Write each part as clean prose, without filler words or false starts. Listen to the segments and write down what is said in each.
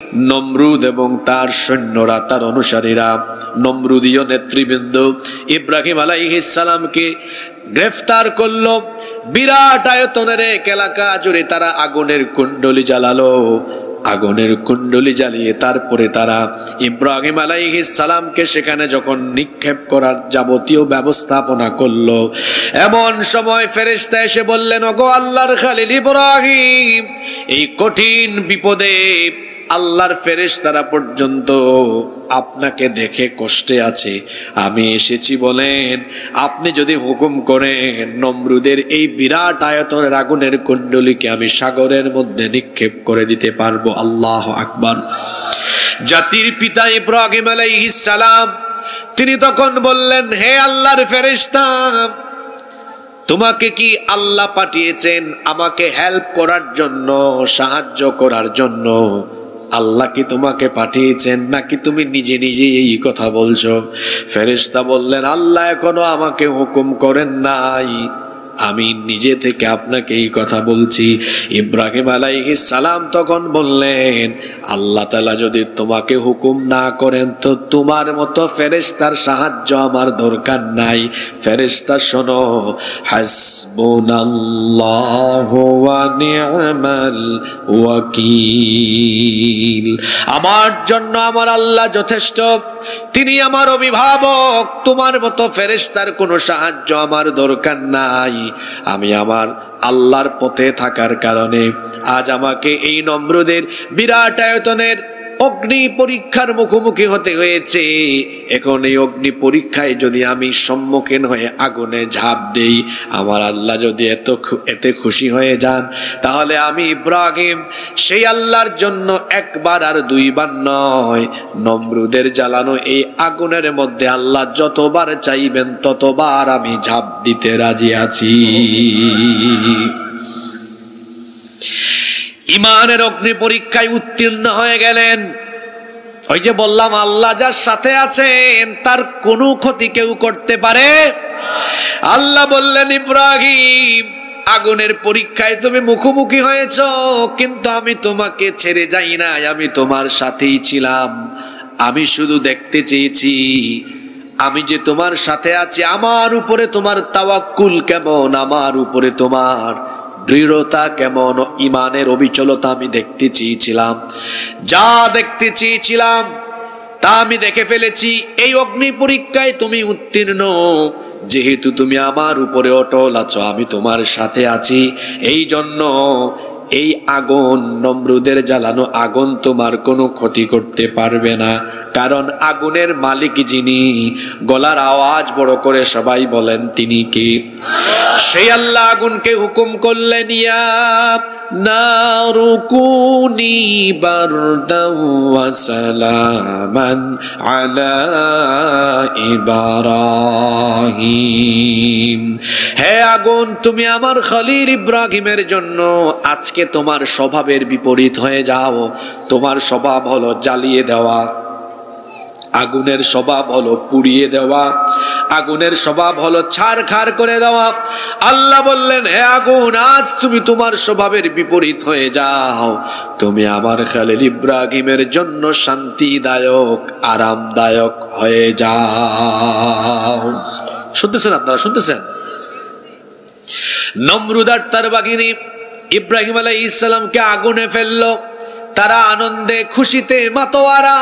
নমরুদ এবং তার সৈন্যরা, তার অনুসারীরা, নমরুদীয় নেতৃবৃন্দ ইব্রাহিম আলাইহিস সালামকে গ্রেফতার করলো। বিরাট আয়তনের এক এলাকা জুড়ে তারা আগুনের কুণ্ডলী জ্বালালো। আগুনের কুণ্ডলী জ্বালিয়ে তারপরে তারা ইব্রাহিম আলাইহিস সালামকে সেখানে যখন নিক্ষেপ করার যাবতীয় ব্যবস্থাপনা করলো, এমন সময় ফেরেশতা এসে বললেন, ওগো আল্লাহর খলিল ইব্রাহিম, এই কঠিন বিপদে আল্লাহর ফেরেশতারা পর্যন্ত আপনাকে দেখে কষ্টে আছে, আমি এসেছি বলেন আপনি যদি হুকুম করেন নমরুদের এই বিরাট আয়তনের আগুনের কুণ্ডলীকে আমি সাগরের মধ্যে নিক্ষেপ করে দিতে পারবো। আল্লাহু আকবার। জাতির পিতা ইব্রাহিম আলাইহিস সালাম তিনি তখন বললেন, হে আল্লাহর ফেরেশতা, তোমাকে কি আল্লাহ পাঠিয়েছেন আমাকে হেল্প করার জন্য, সাহায্য করার জন্য? আল্লাহ কি তোমাকে পাঠিয়েছেন নাকি তুমি নিজে নিজে এই কথা বলছো? ফেরেশতা বললেন, আল্লাহ এখনো আমাকে হুকুম করেন নাই, আমি নিজে থেকে আপনাকে এই কথা বলছি। ইব্রাহিম আলাইহিস সালাম তখন বললেন, আল্লাহ তাআলা যদি তোমাকে হুকুম না করেন তো তোমার মতো ফেরেশতার সাহায্য আমার দরকার নাই। ফেরেশতা শোনো, হাসবুনাল্লাহু ওয়া নি'মাল ওয়াকিল, আমার জন্য আমার আল্লাহ যথেষ্ট, তিনি আমার অভিভাবক, তোমার মতো ফেরেশতার কোনো সাহায্য আমার দরকার নাই। আমি আমার আল্লাহর পথে থাকার কারণে আজ আমাকে এই নমরুদের বিরাট আয়তনের অগ্নি পরীক্ষার মুখোমুখি হতে হয়েছে। এখন এই অগ্নি পরীক্ষায় যদি আমি সম্মুখীন হয়ে আগুনে ঝাঁপ দেই, আমার আল্লাহ যদি এতে খুশি হয়ে যান, তাহলে আমি ইব্রাহিম সেই আল্লাহর জন্য একবার আর দুইবার নয়, নমরুদের জ্বালানো এই আগুনের মধ্যে আল্লাহ যতবার চাইবেন ততবার আমি ঝাঁপ দিতে রাজি আছি। ইমানের অগ্নি পরীক্ষায় উত্তীর্ণ হয়ে গেলেন। ওই যে বললাম, আল্লাহ যার সাথে আছেন তার কোনো ক্ষতি কেউ করতে পারে। আল্লাহ বললেন, ইব্রাহিম আগুনের পরীক্ষায় তুমি মুখোমুখি হয়েছ, কিন্তু আমি তোমাকে ছেড়ে যাই নাই, আমি তোমার সাথেই ছিলাম। আমি শুধু দেখতে চেয়েছি আমি যে তোমার সাথে আছি, আমার উপরে তোমার তাওয়াক্কুল কেমন, আমার উপরে তোমার দৃঢ়তা কেমন, ইমানের অবিচলতা আমি দেখতে চেয়েছিলাম। যা দেখতে চেয়েছিলাম তা আমি দেখে ফেলেছি। এই অগ্নি পরীক্ষায় তুমি উত্তীর্ণ, যেহেতু তুমি আমার উপরে অটল আছো, আমি তোমার সাথে আছি, এই জন্য এই আগুন, নমরুদের জ্বালানো আগুন তোমার কোনো ক্ষতি করতে পারবে না। কারণ আগুনের মালিক যিনি, গলার আওয়াজ বড় করে সবাই বলেন তিনি কে? সেই আল্লাহ আগুনকে হুকুম করলেন, ইয়া নারু কুনি বারদান ওয়া সালামান আলা ইব্রাহিম, হে আগুন তুমি আমার খলিল ইব্রাহিমের জন্য আজকে তোমার স্বভাবের বিপরীত হয়ে যাও। তোমার স্বভাব হলো জ্বালিয়ে দেওয়া, আগুনের স্বভাব হলো পুড়িয়ে দেওয়া, আগুনের স্বভাব হলো ছারখার করে দেওয়া। আল্লাহ বললেন, হে আগুন আজ তুমি তোমার স্বভাবের বিপরীত হয়ে যাও, তুমি আমার খলিল ইব্রাহিমের জন্য শান্তিদায়ক, আরামদায়ক হয়ে যাও। শুনতেছেন আপনারা? শুনতেছেন? নমরুদ আর তার বাহিনী ইব্রাহিম আলাইহিস সালামকে আগুনে ফেললো। তারা আনন্দে খুশিতে মাতোয়ারা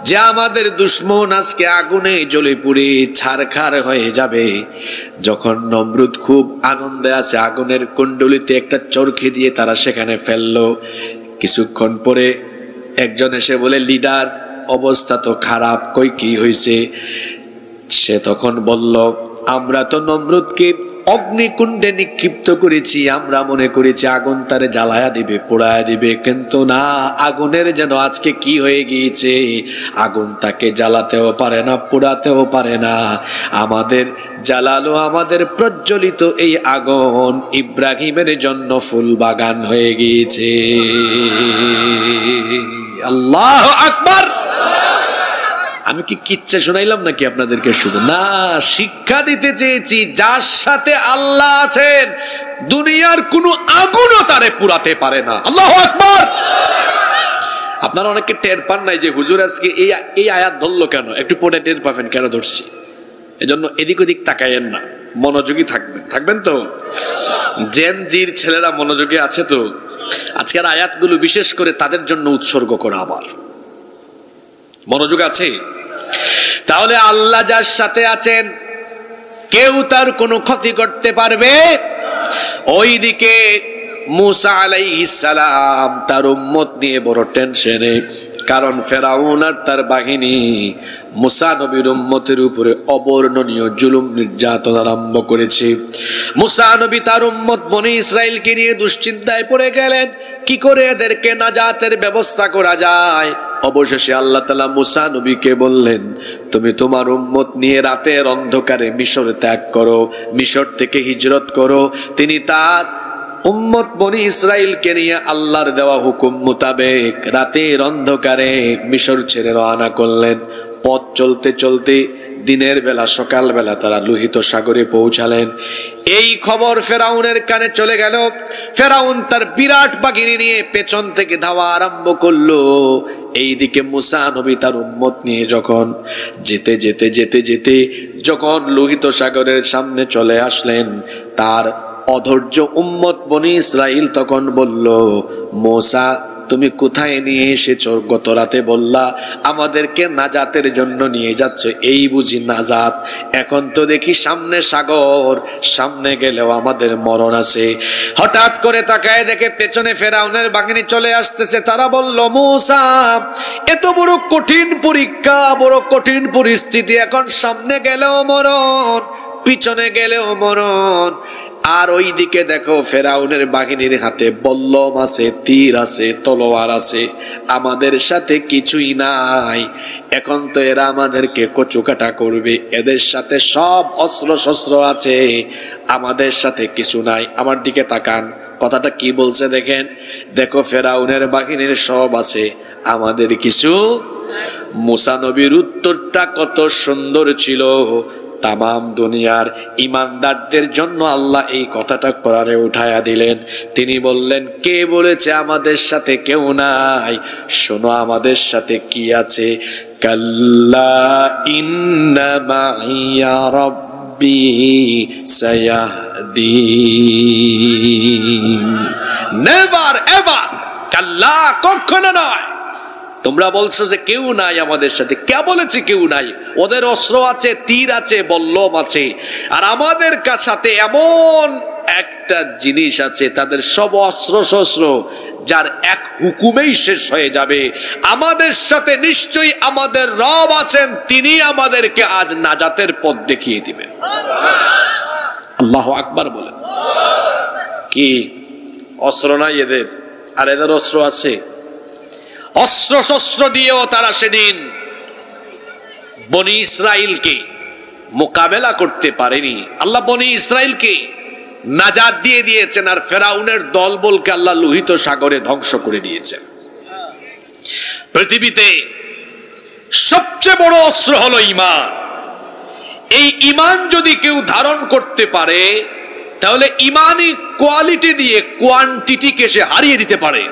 যে আমাদের দুশমন আজকে আগুনে জ্বলে পুড়ে ছারখার হয়ে যাবে। যখন নমরুদ খুব আনন্দে আছে, আগুনের কুণ্ডলিতে একটা চরকি দিয়ে তারা সেখানে ফেললো। কিছুক্ষণ পরে একজন এসে বলে, লিডার অবস্থা তো খারাপ, কই কি হয়েছে? সে তখন বলল, আমরা তো নমরুদকে অগ্নিকুণ্ডে নিক্ষিপ্ত করেছি, আমরা মনে করেছি আগুন তারে জ্বালায়া দিবে, পোড়ায়া দিবে, কিন্তু না, আগুনের যেন আজকে কি হয়ে গিয়েছে, আগুন তাকে জ্বালাতেও পারে না, পোড়াতেও পারে না। আমাদের জ্বালালো, আমাদের প্রজ্বলিত এই আগুন ইব্রাহিমের জন্য ফুল বাগান হয়ে গিয়েছে। আল্লাহু আকবার। আমি কি কিচ্ছা শোনাইলাম নাকি আপনাদেরকে? শুধু না, শিক্ষা দিতে চেয়েছি, যার সাথে আল্লাহ আছেন দুনিয়ার কোনো আগুনও তারে পুরাতে পারে না। আল্লাহু আকবার। আপনারা অনেকে টের পান নাই যে হুজুর আজকে এই আয়াত ধরলো কেন, একটু পরে টের পাবেন কেন ধরছি। এজন্য এদিক ওদিক তাকায়েন না, মনোযোগী থাকবেন তো। জেন জির ছেলেরা মনোযোগী আছে তো? আজকের আয়াতগুলো বিশেষ করে তাদের জন্য উৎসর্গ করা। আমার মনোযোগ আছে? তাহলে আল্লাহ যার সাথে আছেন কেউ তার কোনো ক্ষতি করতে পারবে। ওইদিকে মুসা আলাইহিস সালাম তার উম্মত নিয়ে বড় টেনশনে, কারণ ফেরাউন আর তার বাহিনী মুসা নবীর উম্মতের উপরে অবর্ণনীয় জুলুম নির্যাতন আরম্ভ করেছে। মুসা নবী তার উম্মত বনি ইসরাইলকে নিয়ে দুশ্চিন্তায় পড়ে গেলেন, কি করে এদেরকে নাজাতের ব্যবস্থা করা যায়। অবশেষে আল্লাহ তাআলা মুসা নবীকে বললেন, তুমি তোমার উম্মত নিয়ে রাতের অন্ধকারে মিশর ত্যাগ করো, মিশর থেকে হিজরত করো। তিনি তার উম্মত বনি ইসরাইলকে নিয়ে আল্লাহর দেওয়া হুকুম মোতাবেক রাতের অন্ধকারে মিশর ছেড়ে রওনা করলেন। পথ চলতে চলতে দিনের বেলা সকাল বেলা তারা লোহিত সাগরে পৌঁছালেন। এই খবর ফেরাউনের কানে চলে গেল। ফেরাউন তার বিরাট বাহিনী নিয়ে পেছন থেকে ধাওয়া আরম্ভ করলো। এইদিকে মুসা নবী তার উম্মত নিয়ে যখন যেতে যেতে যেতে যেতে যখন লোহিত সাগরের সামনে চলে আসলেন, তার অধৈর্য উম্মত বনি ইসরাইল তখন বলল, মুসা তুমি কোথায় নিয়ে এসেছো? গত রাতে বললা আমাদেরকে নাজাতের জন্য নিয়ে যাচ্ছ, এই বুঝি নাজাত? এখন তো দেখি সামনে সাগর, সামনে গেলেও আমাদের মরণ আছে। হঠাৎ করে তাকায় দেখে পেছনে ফেরাউনের বাহিনী চলে আসতেছে। তারা বলল, মুসা এত বড় কঠিন পরীক্ষা, বড় কঠিন পরিস্থিতি, এখন সামনে গেলেও মরণ, পিছনে গেলেও মরণ। আর ওইদিকে দেখো ফেরাউনের বাহিনীর হাতে বল্লম আছে, তীর আছে, তলোয়ার আছে, আমাদের সাথে কিছুই নাই। এখন তো এরা আমাদেরকে কচুকাটা করবে, এদের সাথে সব অস্ত্র শস্ত্র আছে, আমাদের সাথে কিছু নাই। আমার দিকে তাকান, কথাটা কি বলছে দেখেন। দেখো ফেরাউনের বাহিনীর সব আছে, আমাদের কিছু। মুসা নবীর উত্তরটা কত সুন্দর ছিল। তামাম দুনিয়ার ইমানদারদের জন্য আল্লাহ এই কথাটা কোরআনে উঠায়া দিলেন। তিনি বললেন, কে বলেছে আমাদের সাথে কেউ নাই? শোনো আমাদের সাথে কি আছে। কাল্লা ইন্না মাইয়া রাব্বি সায়াহদিন। নেভার এভার, কাল্লা, কখনো নয়। তোমরা বলছো যে কেউ নাই আমাদের সাথে, কে বলেছে কেউ নাই? ওদের অস্ত্র আছে, তীর আছে, বল্লম আছে, আর আমাদের সাথে এমন একটা জিনিস আছে, তাদের সব অস্ত্র শস্ত্র যার এক হুকুমেই শেষ হয়ে যাবে। আমাদের সাথে নিশ্চয়ই আমাদের রব আছেন, তিনি আমাদেরকে আজ নাজাতের পথ দেখিয়ে দিবেন। আল্লাহু আকবার বলেন। কি অস্ত্র নাই এদের, আর এদের অস্ত্র আছে। অস্ত্র শস্ত্র দিয়েও তারা সেদিন বনি ইসরাইলকে মোকাবেলা করতে পারেনি। আল্লাহ বনি ইসরাইলকে নাজাত দিয়ে দিয়েছেন, আর ফেরাউনের দলবলকে আল্লাহ লোহিত সাগরে ধ্বংস করে দিয়েছেন। পৃথিবীতে সবচেয়ে বড় অস্ত্র হলো ঈমান। এই ঈমান যদি কেউ ধারণ করতে পারে, তাহলে ঈমানি কোয়ালিটি দিয়ে কোয়ান্টিটিকে সে হারিয়ে দিতে পারে।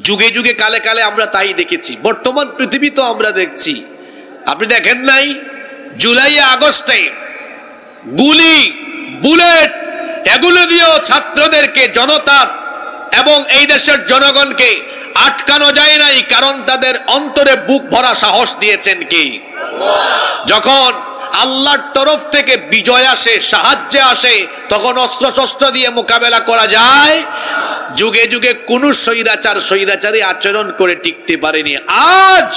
যুগে যুগে কালে কালে আমরা তাই দেখেছি। বর্তমান পৃথিবী তো আমরা দেখছি, আপনি দেখেন নাই জুলাই আগস্টে গুলি, বুলেট, এগুলো দিয়েও ছাত্রদেরকে, জনতা এবং এই দেশের জনগণকে আটকানো যায় নাই, কারণ তাদের অন্তরে বুক ভরা সাহস দিয়েছেন কি? যখন আল্লাহর তরফ থেকে বিজয় আসে, সাহায্য আসে, তখন অস্ত্র শস্ত্র দিয়ে মোকাবেলা করা যায়। যুগে যুগে কোন স্বৈরাচারী আচরণ করে টিকতে পারেনি। আজ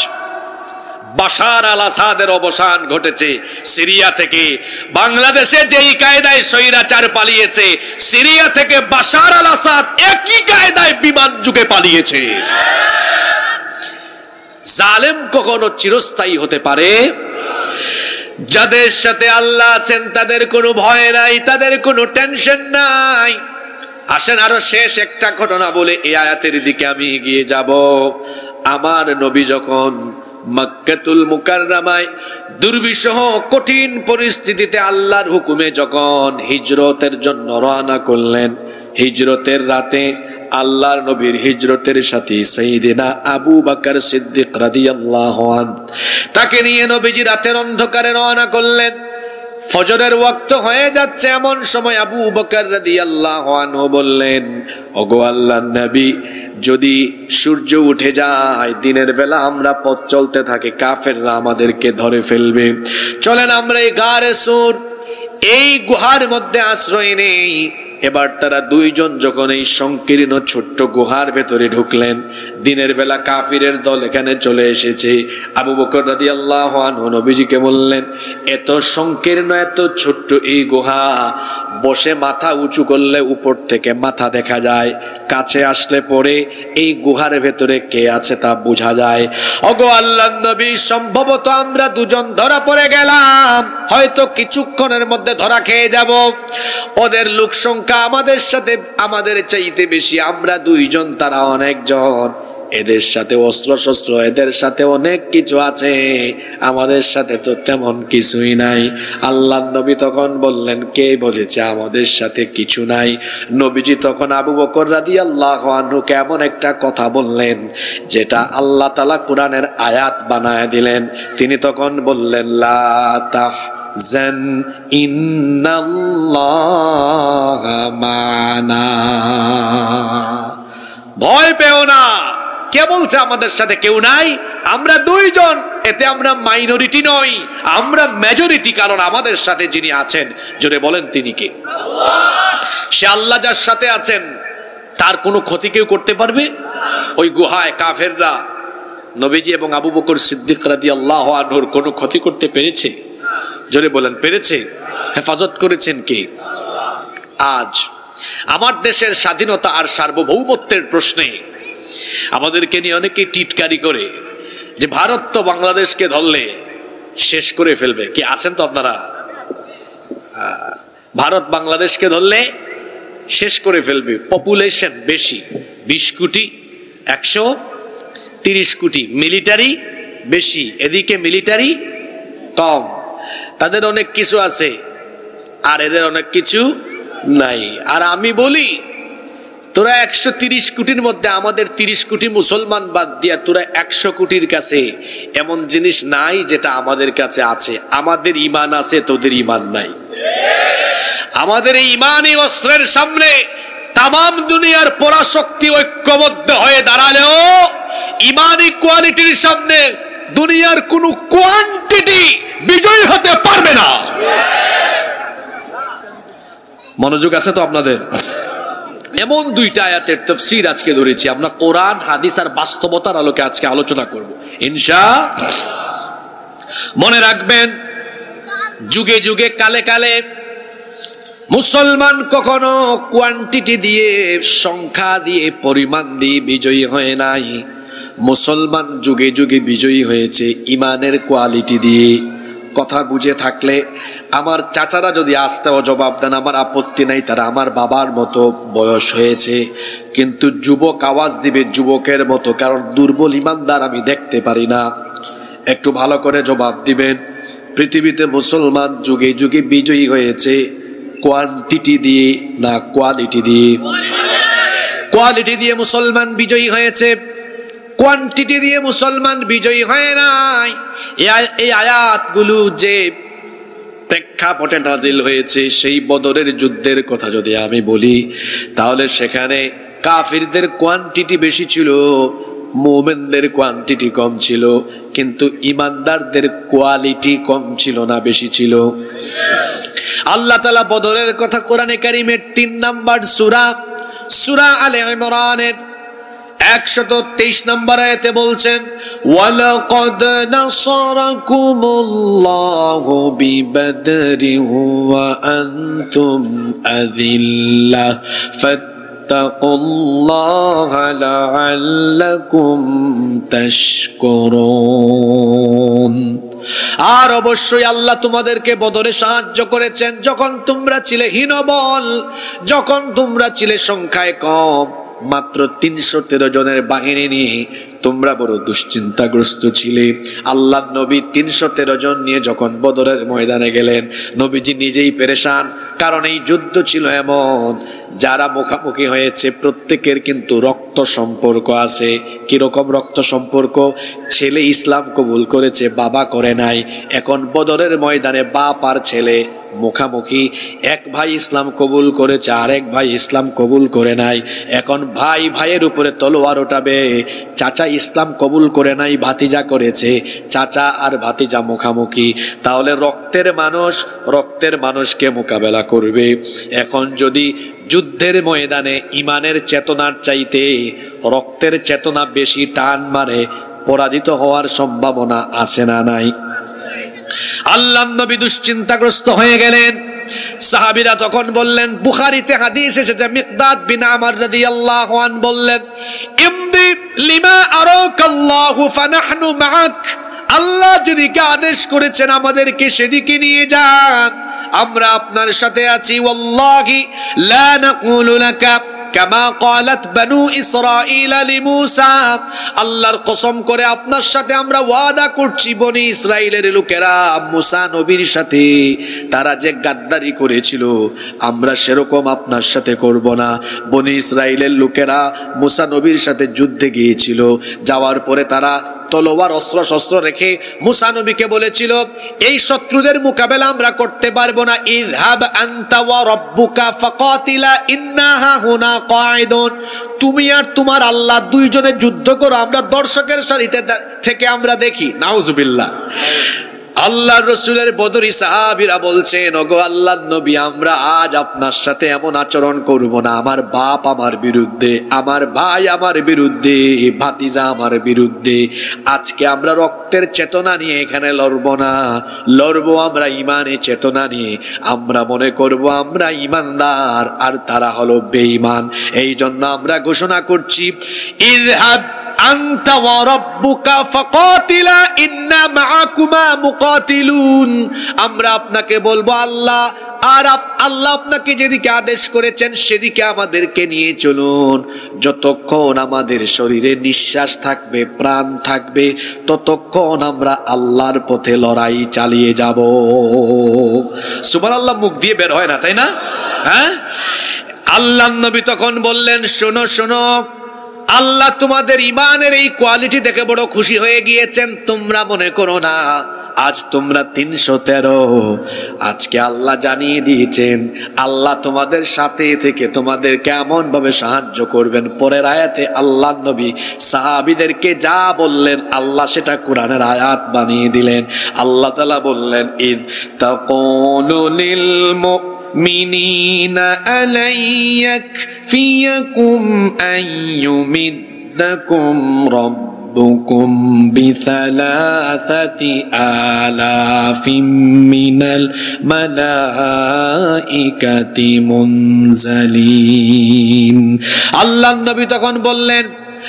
বাশার আল আসাদের অবসান ঘটেছে সিরিয়া থেকে। বাংলাদেশে যেই কায়দায় স্বৈরাচার পালিয়েছে, সিরিয়া থেকে বাশার আল আসাদ একই কায়দায় বিমান যুগে পালিয়েছে। জালেম কখনো চিরস্থায়ী হতে পারে? যাদের সাথে আল্লাহ আছেন তাদের কোনো ভয় নাই, তাদের কোনো টেনশন নাই। আসেন আরো শেষ একটা ঘটনা বলে এই আয়াতের দিকে আমি এগিয়ে যাব। আমার নবী যখন মক্কাতুল মুকাররমায় দুর্বিষহ কঠিন পরিস্থিতিতে আল্লাহর হুকুমে যখন হিজরতের জন্য রওনা করলেন, হিজরতের রাতে আল্লাহর নবীর হিজরতের সাথে সাইয়েদিনা আবু বকর সিদ্দিক রাদিয়াল্লাহু আনহু, তাকে নিয়ে নবীজি রাতের অন্ধকারে রওনা করলেন। ফজরের ওয়াক্ত হয়ে যাচ্ছে, এমন সময় আবু বকর রাদিয়াল্লাহু আনহু বললেন, ওগো আল্লাহর নবী, যদি সূর্য উঠে যায়, দিনের বেলা আমরা পথ চলতে থাকি, কাফেররা আমাদেরকে ধরে ফেলবে, চলেন আমরা এই গারে সুর, এই গুহার মধ্যে আশ্রয় নেই। এবার তারা দুইজন যখন এই সংকীর্ণ ছোট্ট গুহার ভেতরে ঢুকলেন, দিনের বেলা কাফিরের দল এখানে চলে এসেছে। আবু বকর রাদিয়াল্লাহু আনহু নবীজিকে বললেন, এত সংকীর্ণ এত ছোট্ট এই গুহা, বসে মাথা উঁচু করলে উপর থেকে মাথা দেখা যায়, কাছে আসলে পরে এই গুহার ভেতরে কে আছে তা বোঝা যায়। ওগো আল্লাহর নবী, সম্ভবত আমরা দুজন ধরা পড়ে গেলাম, হয়তো কিছুক্ষণের মধ্যে ধরা খেয়ে যাব। ওদের লোক সংখ্যা আমাদের সাথে আমাদের চাইতে বেশি, আমরা দুইজন তারা অনেকজন, এদের সাথে অস্ত্র শস্ত্র, এদের সাথে অনেক কিছু আছে, আমাদের সাথে তো তেমন কিছুই নাই। আল্লাহর নবী তখন বললেন, কে বলেছে আমাদের সাথে কিছু নাই? নবীজি তখন আবু বকর রাদিয়াল্লাহু আনহুকে এমন একটা কথা বললেন যেটা আল্লাহ তাআলা কোরআনের আয়াত বানায় দিলেন। তিনি তখন বললেন, লা তাহজান ইন্নাল্লাহা মা'না, ভয় পেও না। কে বলছে আমাদের সাথে কেউ নাই? আমরা দুইজন, এতে আমরা মাইনরিটি নই, আমরা মেজরিটি, কারণ আমাদের সাথে যিনি আছেন, জোরে বলেন তিনি কে? সে আল্লাহ যার সাথে আছেন, তার কোনো ক্ষতি কেউ করতে পারবে? ওই গুহায় কাফেররা নবীজি এবং আবু বকর সিদ্দিক রাদিয়াল্লাহু আনহুর কোনো ক্ষতি করতে পেরেছে? জোরে বলেন, পেরেছে? হেফাজত করেছেন কে? আজ আমার দেশের স্বাধীনতা আর সার্বভৌমত্বের প্রশ্নে আমাদেরকে নিয়ে অনেকে টিটকারি করে যে ভারত তো বাংলাদেশকে ধরলে শেষ করে ফেলবে। কি আছেন তো আপনারা? ভারত বাংলাদেশকে ধরলে শেষ করে ফেলবে, পপুলেশন বেশি, 20 কোটি, 130 কোটি, মিলিটারি বেশি, এদিকে মিলিটারি কম, তাদের অনেক কিছু আছে আর এদের অনেক কিছু নাই। আর আমি বলি, তোরা 130 কোটির মধ্যে আমাদের 30 কোটি মুসলমান বাদ দিয়া তোরা 100 কোটির কাছে এমন জিনিস নাই যেটা আমাদের কাছে আছে। আমাদের ঈমান আছে, তোদের ঈমান নাই। আমাদের এই ঈমানি অস্ত্রের সামনে তামাম দুনিয়ার পরাশক্তি ঐক্যবদ্ধ হয়ে দাঁড়ালেও ঈমানি কোয়ালিটির সামনে দুনিয়ার কোনো কোয়ান্টিটি বিজয়ী হতে পারবে না। মনোযোগ আছে তো আপনাদের? এমন দুইটা আয়াতের তাফসীর আজকে ধরেছি, আমরা কোরআন হাদিস আর বাস্তবতার আলোকে আজকে আলোচনা করব ইনশাআল্লাহ। মনে রাখবেন, যুগে যুগে কালে কালে মুসলমান কখনো কোয়ান্টিটি দিয়ে, সংখ্যা দিয়ে, পরিমাণ দিয়ে বিজয়ী হয় নাই। মুসলমান যুগে যুগে বিজয়ী হয়েছে ইমানের কোয়ালিটি দিয়ে। কথা বুঝে থাকলে আমার চাচারা যদি আসতেও জবাব দেন, আমার আপত্তি নাই, তারা আমার বাবার মতো বয়স হয়েছে, কিন্তু যুবক আওয়াজ দিবে যুবকের মতো, কারণ দুর্বল ইমানদার আমি দেখতে পারি না। একটু ভালো করে জবাব দিবেন। পৃথিবীতে মুসলমান যুগে যুগে বিজয়ী হয়েছে কোয়ান্টিটি দিয়ে না কোয়ালিটি দিয়ে? কোয়ালিটি দিয়ে মুসলমান বিজয়ী হয়েছে, কোয়ান্টিটি দিয়ে মুসলমান বিজয়ী হয় নাই। এই আয়াতগুলো যে প্রেক্ষাপটে নাজিল হয়েছে, সেই বদরের যুদ্ধের কথা যদি আমি বলি, তাহলে সেখানে কাফিরদের কোয়ান্টিটি বেশি ছিল, মুমিনদের কোয়ান্টিটি কম ছিল, কিন্তু ইমানদারদের কোয়ালিটি কম ছিল না বেশি ছিল? আল্লাহ তাআলা বদরের কথা কোরআনে কারীমের 3 নম্বর সূরা আলে ইমরানের 123 নম্বর আয়াতে বলছেন, ওয়ালাকাদ নাসারাকুমুল্লাহু বিবদরিন ওয়া আনতুম আযিল্লাহ ফাত্তাকুল্লাহা লাআল্লাকুম তাশকুরুন। আর অবশ্যই আল্লাহ তোমাদেরকে বদরে সাহায্য করেছেন যখন তোমরা ছিলে হীনবল, যখন তোমরা ছিলে সংখ্যায় কম, মাত্র 313 জনের বাহিনী নিয়ে তোমরা বড় দুশ্চিন্তাগ্রস্ত ছিলে। আল্লাহ নবী 313 জন নিয়ে যখন বদরের ময়দানে গেলেন, নবীজি নিজেই পেরেশান, কারণ এই যুদ্ধ ছিল এমন যারা মুখামুখি হয়েছে প্রত্যেকের কিন্তু রক্ত সম্পর্ক আছে। কিরকম রক্ত সম্পর্ক? ছেলে ইসলাম কবুল করেছে, বাবা করে নাই। এখন বদরের ময়দানে বাপ আর ছেলে মুখামুখি। এক ভাই ইসলাম কবুল করেছে, আরেক ভাই ইসলাম কবুল করে নাই। এখন ভাই ভাইয়ের উপরে তলোয়ার ওঠাবে। চাচা ইসলাম কবুল করে নাই, ভাতিজা করেছে, চাচা আর ভাতিজা মুখামুখি। তাহলে রক্তের মানুষকে মোকাবেলা করবে। এখন যদি যুদ্ধের ময়দানে ইমানের চেতনার চাইতে রক্তের চেতনা বেশি টান মারে, পরাজিত হওয়ার সম্ভাবনা আছে না নাই? আল্লাহর নবী দুশ্চিন্তাগ্রস্ত হয়ে গেলেন। সাহাবীরা তখন বললেন, বুখারীতে হাদিস এসেছে, মিকদাদ বিন আমর রাদিয়াল্লাহু আনহু বললেন, ইমদি লিমা আরাকাল্লাহু ফানাহনু মাআক। আল্লাহ যেদিকে আদেশ করেছেন আমাদেরকে সেদিকে নিয়ে যান, আমরা আপনার সাথে আছি। ওয়াল্লাহি লা নাকুলু লাকা কামা ক্বালাত বানু ইসরাঈল লিমূসা। আল্লাহর কসম করে আপনার সাথে আমরা ওয়াদা করছি, বনি ইসরাইলের লোকেরা মুসা নবীর সাথে তারা যে গাদ্দারি করেছিল, আমরা সেরকম আপনার সাথে করব না। বনি ইসরাইলের লোকেরা মুসা নবীর সাথে যুদ্ধে গিয়েছিল, যাওয়ার পরে তারা তলোয়ার অস্ত্র শস্ত্র রেখে মুসা নবীকে বলেছিল, এই শত্রুদের মোকাবেলা আমরা করতে পারবো না। ইযহাব আনতা ওয়া রাব্বুকা ফাকাতিলা ইন্না হুনা কাঈদুন। তুমি আর তোমার আল্লাহ দুইজনে যুদ্ধ করো, আমরা দর্শকের সারিতে থেকে আমরা দেখি। নাউজুবিল্লাহ। আল্লাহর রাসূলের বদরি সাহাবীরা বলছেন, ওগো আল্লাহর নবী, আমরা আজ আপনার সাথে এমন আচরণ করব না। আমার বাপ আমার বিরুদ্ধে, আমার ভাই আমার বিরুদ্ধে, ভাতিজা আমার বিরুদ্ধে। আজকে আমরা রক্তের চেতনা নিয়ে এখানে লড়বো না, লড়বো আমরা ইমানের চেতনা নিয়ে। আমরা মনে করব আমরা ইমানদার আর তারা হলো বেঈমান। এই জন্য আমরা ঘোষণা করছি, ইযহাব আনতা ওয়া রাব্বুকা ফাকাতিলা ইন্না মাআকুমা মুকাতিলুন। আমরা আপনাকে বলবো আল্লাহ আর আল্লাহ আপনাকে যেদিকে আদেশ করেছেন সেদিকে আমাদেরকে নিয়ে চলুন। যতক্ষণ আমাদের শরীরে নিঃশ্বাস থাকবে, প্রাণ থাকবে, ততক্ষণ আমরা আল্লাহর পথে লড়াই চালিয়ে যাব। সুবহানাল্লাহ মুখ দিয়ে বের হয় না, তাই না? হ্যাঁ, আল্লাহর নবী তখন বললেন, শোনো শোনো, আল্লাহ তোমাদের ইমানের এই কোয়ালিটি দেখে বড় খুশি হয়ে গিয়েছেন। তোমরা মনে করো না আজ তোমরা 313, আজকে আল্লাহ জানিয়ে দিয়েছেন আল্লাহ তোমাদের সাথে থেকে তোমাদের কেমন ভাবে সাহায্য করবেন। পরের আয়াতে আল্লাহ নবী সাহাবীদেরকে যা বললেন আল্লাহ সেটা কোরআনের আয়াত বানিয়ে দিলেন। আল্লাহ তাআলা বললেন, ইদ তাকুলু লিল মিনিনা আলাইয়াকফিয়াকুম আইয়ুমিদ্দাকুম রাব্বুকুম বিসালাসাতি আলাফিম মিনাল মালাইকাতি মুনজালিন। আল্লাহর নবী তখন বললেন,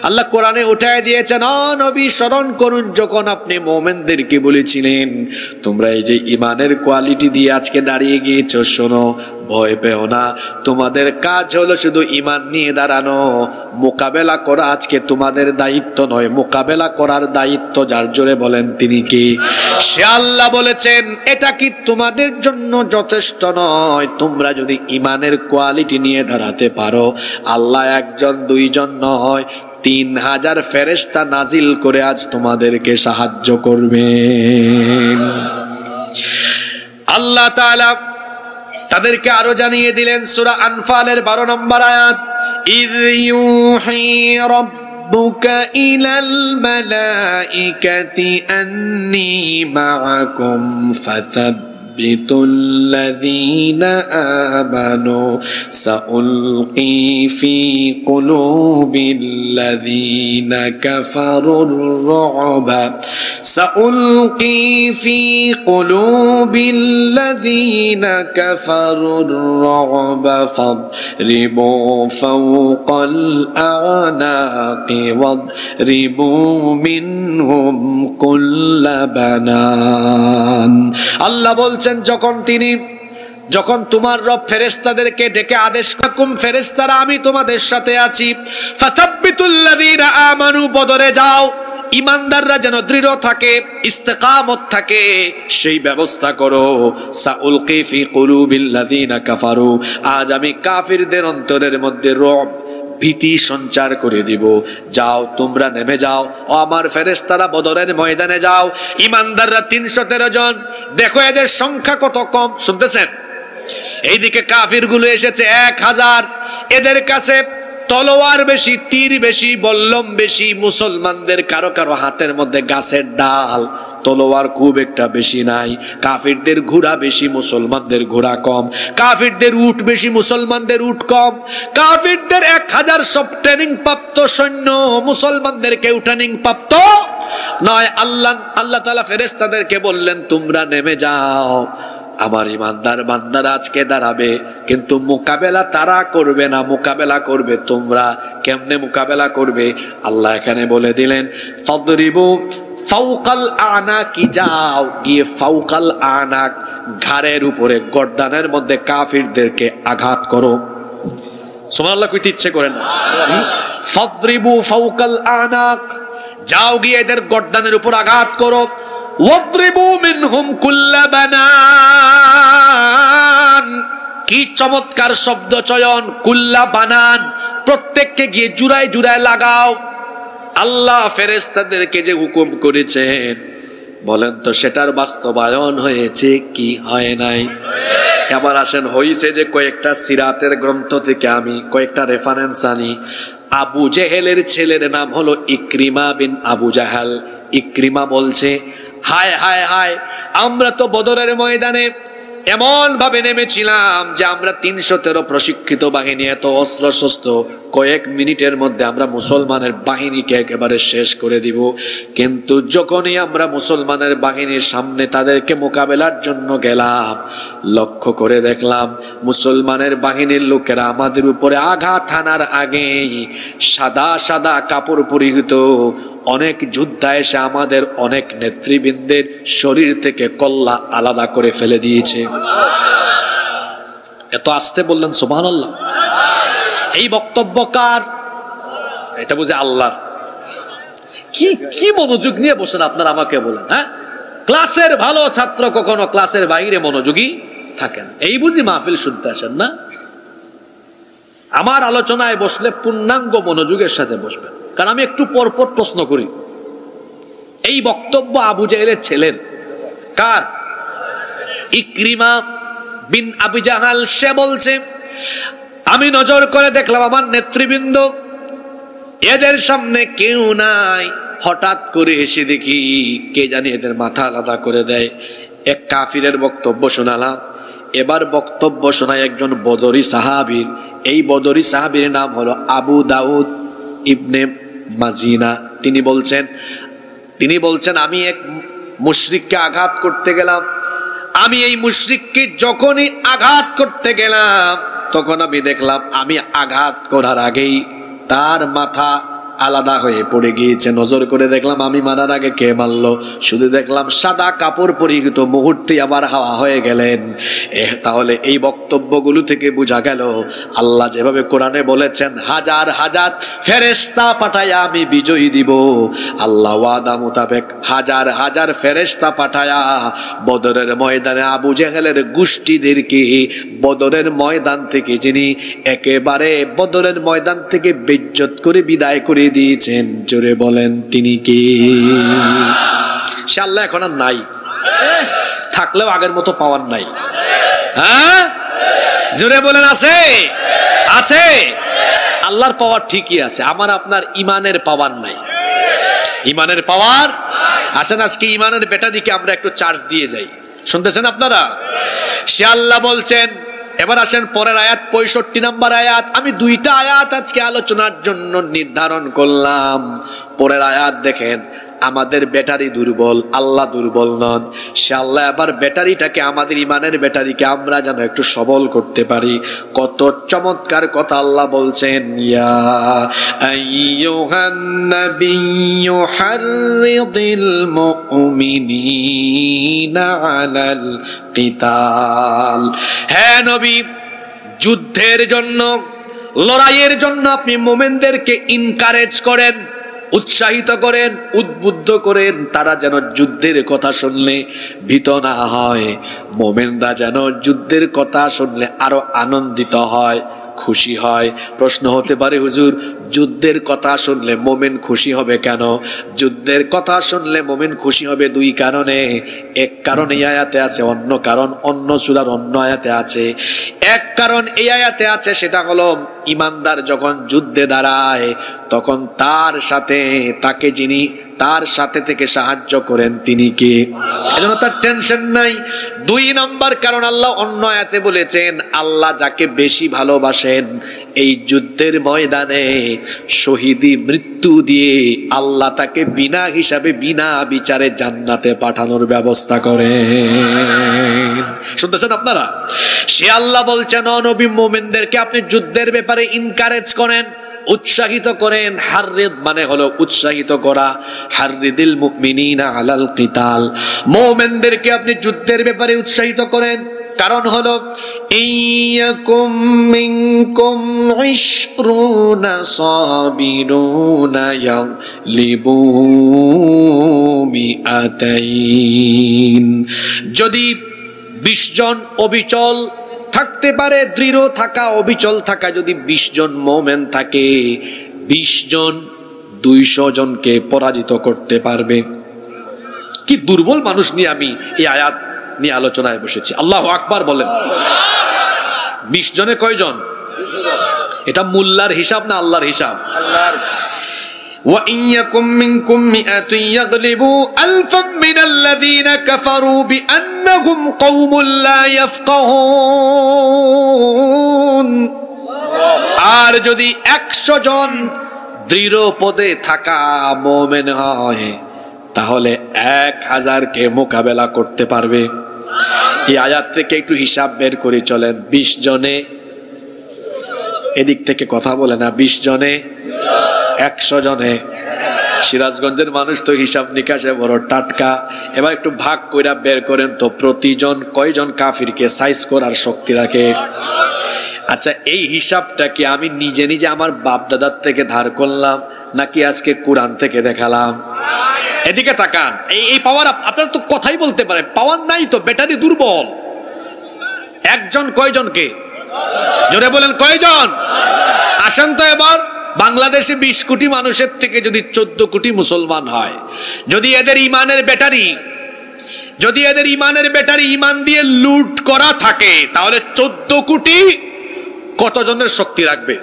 আল্লাহ কোরআনে উঠায় দিয়েছেন, নবী স্মরণ করুন যখন আপনি মুমিনদেরকে বলেছিলেন তোমরা এই যে ইমানের কোয়ালিটি দিয়ে আজকে দাঁড়িয়ে গিয়েছো, শোনো ভয় পেও না, তোমাদের কাজ হলো শুধু ইমান নিয়ে দাঁড়ানো। মোকাবেলা করা আজকে তোমাদের দায়িত্ব নয়, মোকাবেলা করার দায়িত্ব যার, জোরে বলেন তিনি কি? সে আল্লাহ বলেছেন, এটা কি তোমাদের জন্য যথেষ্ট নয়? তোমরা যদি ইমানের কোয়ালিটি নিয়ে দাঁড়াতে পারো, আল্লাহ একজন দুইজন নয় 3000 ফেরেশতা নাজিল করে আজ তোমাদেরকে সাহায্য করবেন। আল্লাহ তাআলা তাদেরকে আরো জানিয়ে দিলেন সূরা আনফালের 12 নম্বর আয়াত, ইয ইউহি রাব্বুকা ইলাল মালাইকাতি আন্নী মাআকুম ফাসাব্বিতুল্লাযীনা আমানু সাউলকি ফি কুলুবিল্লাযীনা কাফারুর রু'বা সাউলকি ফি কুলুবিল্লাযীনা কাফারুর রু'বা ফাদরিবু ফাওকাল আ'নাকি ওয়াদরিবু মিনহুম কুল্লা বানান। আল্লাহ বলছেন, যখন তোমার রব ফেরেশতাদেরকে ডেকে আদেশ করুন, ফেরেশতারা আমি তোমাদের সাথে আছি, ফাসাব্বিতুল্লাযীনা আমানু, বদরে যাও, ইমানদাররা যেন দৃঢ় থাকে, ইস্তেকামত থাকে, সেই ব্যবস্থা করো। সাউলকি ফি কুলুবিল্লাযিনা কাফারু, আজ আমি কাফিরদের অন্তরের মধ্যে রব, ভীতি সঞ্চার করে দিব। যাও তোমরা নেমে যাও, ও আমার ফেরেশতারা বদরের ময়দানে যাও। ইমানদাররা 313 জন, দেখো এদের সংখ্যা কত কম। শুনতেছেন? এইদিকে কাফিরগুলো এসেছে 1000, এদের কাছে তলোয়ার বেশি, তীর বেশি, বল্লম বেশি। মুসলমানদের কারো কারো হাতের মধ্যে গাছের ডাল, তলোয়ার খুব একটা বেশি নাই। কাফিরদের ঘোড়া বেশি, মুসলমানদের ঘোড়া কম। কাফিরদের উট বেশি, মুসলমানদের উট কম। কাফিরদের 1000 সব ট্রেনিং প্রাপ্ত সৈন্য, মুসলমানদের কেউ ট্রেনিং প্রাপ্ত নয়। আল্লাহ তাআলা ফেরেশতাদেরকে বললেন তোমরা নেমে যাও। আমার ইমানদার বান্দারা আজকে দাঁড়াবে, কিন্তু মোকাবেলা তারা করবে না, মোকাবেলা করবে তোমরা। কেমনে মোকাবেলা করবে? আল্লাহ এখানে বলে দিলেন, ফাদরিবু ফাওকাল আনাকি, যাও গিয়ে ফাওকাল আনাক, ঘাড়ের উপরে, গর্দানের মধ্যে কাফিরদেরকে আঘাত করো। সুবহানাল্লাহ কইতে ইচ্ছে করে না? ফাদরিবু ফাওকাল আনাক, যাও গিয়ে এদের গর্দানের উপর আঘাত করো। ওয়াদরিবু মিনহুম কুল্লা বানান, কি চমৎকার শব্দ চয়ন! কুল্লা বানান, প্রত্যেককে গিয়ে জুড়ায় জুড়ায় লাগাও। আল্লাহ ফেরেশতাদেরকে যে হুকুম করেছেন, বলেন তো সেটার বাস্তবায়ন হয়েছে কি হয় নাই? এবার আসেন, হইছে যে কয়েকটা সিরাতের গ্রন্থ থেকে আমি কয়েকটা রেফারেন্স আনি। আবু জেহেলের ছেলের নাম হলো ইকরিমা বিন আবু জাহাল। ইকরিমা বলছে, হায় হায় হায়, আমরা তো বদরের ময়দানে এমন ভাবে নেমেছিলাম যে আমরা 313 প্রশিক্ষিত বাহিনী, এত অস্ত্র শস্ত্র, কয়েক মিনিটের মধ্যে আমরা মুসলমানের বাহিনীকে একেবারে শেষ করে দিব। কিন্তু যখনই আমরা মুসলমানের বাহিনীর সামনে তাদেরকে মোকাবেলার জন্য গেলাম, লক্ষ্য করে দেখলাম মুসলমানের বাহিনীর লোকেরা আমাদের উপরে আঘাত হানার আগেই সাদা সাদা কাপড় পরিহিত অনেক যোদ্ধা এসে আমাদের অনেক নেতৃবৃন্দের শরীর থেকে কল্লা আলাদা করে ফেলে দিয়েছে। এত আস্তে বললেন সুবহানাল্লাহ। এই বক্তব্য কার? এটা বুঝে আল্লাহর। কি কি মনোযোগ নিয়ে বসেন আপনারা আমাকে বলেন? হ্যাঁ, ক্লাসের ভালো ছাত্র কখনো ক্লাসের বাইরে মনোযোগী থাকেন, এই বুঝি মাহফিল শুনতে আসেন না? আমার আলোচনায় বসলে পূর্ণাঙ্গ মনোযোগের সাথে বসবেন, কারণ আমি একটু পরপর প্রশ্ন করি। এই বক্তব্য আবু জাহেলের ছেলের, কার? ইকরিমা বিন আবু জাহাল। সে বলছে, আমি নজর করে দেখলাম আমার নেতৃবৃন্দ, এদের সামনে কেউ নাই। হঠাৎ করে এসে দেখি কে জানি এদের মাথা আলাদা করে দেয়। এক কাফিরের বক্তব্য শোনালাম, এবার বক্তব্য শোনায় একজন বদরি সাহাবীর। এই বদরি সাহাবীর নাম হলো আবু দাউদ ইবনে মাজিনা। তিনি বলছেন আমি এক মুশরিককে আঘাত করতে গেলাম। আমি এই মুশরিককে যখনই আঘাত করতে গেলাম, তখন আমি দেখলাম আমি আঘাত করার আগেই তার মাথা আলাদা হয়ে পড়ে গিয়েছে। নজর করে দেখলাম আমি মারার আগে কে মারলো, শুধু দেখলাম সাদা কাপড় পরিহিত, মুহূর্তে আবার হাওয়া হয়ে গেলেন। তাহলে এই বক্তব্যগুলো থেকে বোঝা গেল আল্লাহ যেভাবে কোরআনে বলেছেন হাজার হাজার ফেরেশতা পাঠায়া আমি বিজয়ী দিব, আল্লাহ ওয়াদা মোতাবেক হাজার হাজার ফেরেশতা পাঠায়া বদরের ময়দানে আবু জেহেলের গোষ্ঠীদেরকে বদরের ময়দান থেকে, যিনি একেবারে বদরের ময়দান থেকে বেইজ্জত করে বিদায় করে দিয়েছেন, জোরে বলেন তিনি কি? সে আল্লাহ এখন আর নাই, থাকলেও আগের মতো পাওয়ার নাই। হ্যাঁ, জোরে বলেন আছে? আছে। আল্লাহর পাওয়ার ঠিকই আছে, আমার আপনার ইমানের পাওয়ার নাই। ইমানের পাওয়ার। আসেন আজকে ইমানের ব্যাটারিকে আমরা একটু চার্জ দিয়ে যাই। শুনতেছেন আপনারা? সে আল্লাহ বলছেন। এবার আসেন পরের আয়াত, 65 নম্বর আয়াত। আমি 2টা আয়াত আজকে আলোচনার জন্য নির্ধারণ করলাম। পরের আয়াত দেখেন, আমাদের ব্যাটারি দুর্বল, আল্লাহ দুর্বল নন। সে আল্লাহ এবার ব্যাটারিটাকে, আমাদের ইমানের ব্যাটারিকে আমরা যেন একটু সবল করতে পারি। কত চমৎকার কথা আল্লাহ বলছেন, ইয়া আইয়ুহান নাবিয়্যু হাররিদিল মুমিনিনা আলাল কিতাল। হে নবী, যুদ্ধের জন্য, লড়াইয়ের জন্য আপনি মুমিনদেরকে ইনকারেজ করেন, উৎসাহিত করেন, উদ্বুদ্ধ করেন, তারা যেন যুদ্ধের কথা শুনলে ভীত না হয়, মুমিনরা যেন যুদ্ধের কথা শুনলে আরো আনন্দিত হয়, খুশি হয়। প্রশ্ন হতে পারে, হুজুর যুদ্ধের কথা শুনলে মুমিন খুশি হবে কেন? যুদ্ধের কথা শুনলে মুমিন খুশি হবে দুই কারণে। এক কারণ এই আয়াতে আছে, অন্য কারণ অন্য সূরার অন্য আয়াতে আছে। এক কারণ এই আয়াতে আছে, সেটা হলো ঈমানদার যখন যুদ্ধে দাঁড়ায় তখন তার সাথে তাকে যিনি তার সাথে থেকে সাহায্য করেন তিনি কে? এজন্য তার টেনশন নাই। দুই নাম্বার কারণ আল্লাহ অন্য আয়াতে বলেছেন, আল্লাহ যাকে বেশি ভালোবাসেন এই যুদ্ধের ময়দানে শহীদি মৃত্যু দিয়ে আল্লাহ তাকে বিনা হিসাবে বিনা বিচারে জান্নাতে পাঠানোর ব্যবস্থা করেন। শুনতেছেন আপনারা? সে আল্লাহ বলছেন, নবী মুমিনদেরকে আপনি যুদ্ধের ব্যাপারে ইনকারেজ করেন, উৎসাহিত করেন। হাররিদ মানে হলো উৎসাহিত করা, হাররিদিল মুমিনিনা আলাল কিতাল, মুমিনদেরকে আপনি যুদ্ধের ব্যাপারে উৎসাহিত করেন। কারণ হলো ইয়াকুম মিনকুম 20 সাবিরুনা ইয়াগলিবু মিআতাইন, যদি 20 জন অবিচল থাকতে পারে, দৃঢ় থাকা, অবিচল থাকা যদি 20 জন মুমিন থাকে, 20 জন 200 জনকে পরাজিত করতে পারবে। কি দুর্বল মানুষ নিয়ে আমি এই আয়াত নিয়ে আলোচনায় বসেছি। আল্লাহু আকবার বলেন। 20 জনে কয়জন? এটা মোল্লার হিসাব না আল্লাহর হিসাব? আল্লাহর। وَإِنْ يَكُنْ مِنْكُمْ مِئَةٌ يَغْلِبُوا أَلْفًا مِنَ الَّذِينَ كَفَرُوا بِأَنَّهُمْ قَوْمٌ لَا يَفْقَهُونَ। আর যদি 100 জন দৃঢ় পদে থাকা মুমিন হয় তাহলে 1000 কে মোকাবেলা করতে পারবে। এই আয়াত থেকে একটু হিসাব বের করে চলেন। 20 জনে, এদিক থেকে কথা বলে না, 20 জনে 100 জনে। সিরাজগঞ্জের মানুষ তো হিসাব নিকাশে বড় টাটকা। এবার একটু ভাগ কইরা বের করেন তো, প্রতিজন কয়জন কাফিরকে সাইজ করার শক্তি রাখে? আচ্ছা, এই হিসাবটা কি আমি নিজে নিজে আমার বাপ দাদার থেকে ধার করলাম নাকি আজকে কোরআন থেকে দেখালাম? এদিকে তাকান। এই পাওয়ার আপনারা তো কথাই বলতে পারেন, পাওয়ার নাই তো, ব্যাটারি দুর্বল। একজন কয়জনকে? জোরে বলেন, কয়জন? আসেন তো এবার, বাংলাদেশে 20 কোটি মানুষের থেকে যদি 14 কোটি মুসলমান হয়, যদি এদের ইমানের ব্যাটারি ইমান দিয়ে লুট করা থাকে, তাহলে 14 কোটি কত জনের শক্তি রাখবে?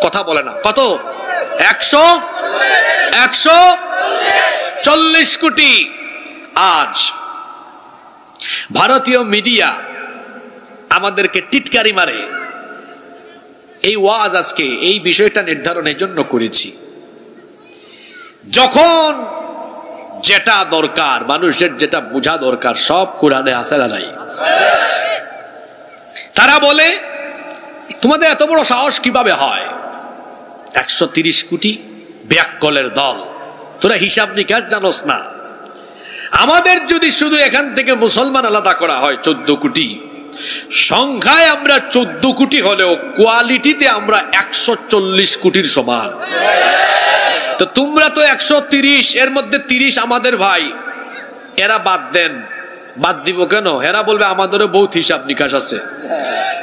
কথা বলে না, কত? 140 কোটি। আজ ভারতীয় মিডিয়া আমাদেরকে টিটকারি মারে। এই ওয়াজ আজকে এই বিষয়টা নির্ধারণের জন্য করেছি, যখন যেটা দরকার, মানুষের যেটা বোঝা দরকার, সব কোরআনে আছে না নাই? তারা বলে, তোমাদের এত বড় সাহস কিভাবে হয়? 130 কোটি ব্যাককলের দল, তোরা হিসাব নিকাশ জানোস না। আমাদের যদি শুধু এখান থেকে মুসলমান আলাদা করা হয় 14 কোটি, সংখ্যায় আমরা 14 কোটি হলেও কোয়ালিটিতে আমরা 140 কোটির সমান। তো তোমরা তো 130, এর মধ্যে 30 আমাদের ভাই, এরা বাদ দেন। বাদ দিব কেন? এরা বলবে আমাদেরও বহুত হিসাব নিকাশ আছে।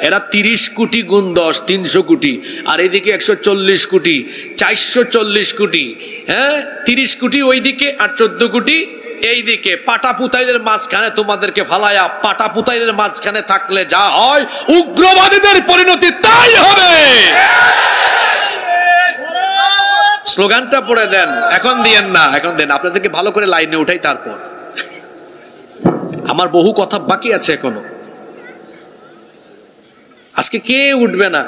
এরা 30 কোটি গুণ 10, 300 কোটি, আর এদিকে 140 কোটি, 440 কোটি। হ্যাঁ, 30 কোটি ওইদিকে আর 14 কোটি এইদিকে। পাটাপুতাইলের মাঝখানে তোমাদেরকে ফালায়া, পাটাপুতাইলের মাঝখানে থাকলে যা হয়, উগ্রবাদীদের পরিণতি তাই হবে। স্লোগানটা পড়ে দেন, এখন দিয়েন না, এখন দেন। আপনাদেরকে ভালো করে লাইনে উঠাই, তারপর আমার বহু কথা বাকি আছে এখনো। আজকে কে উঠবে না?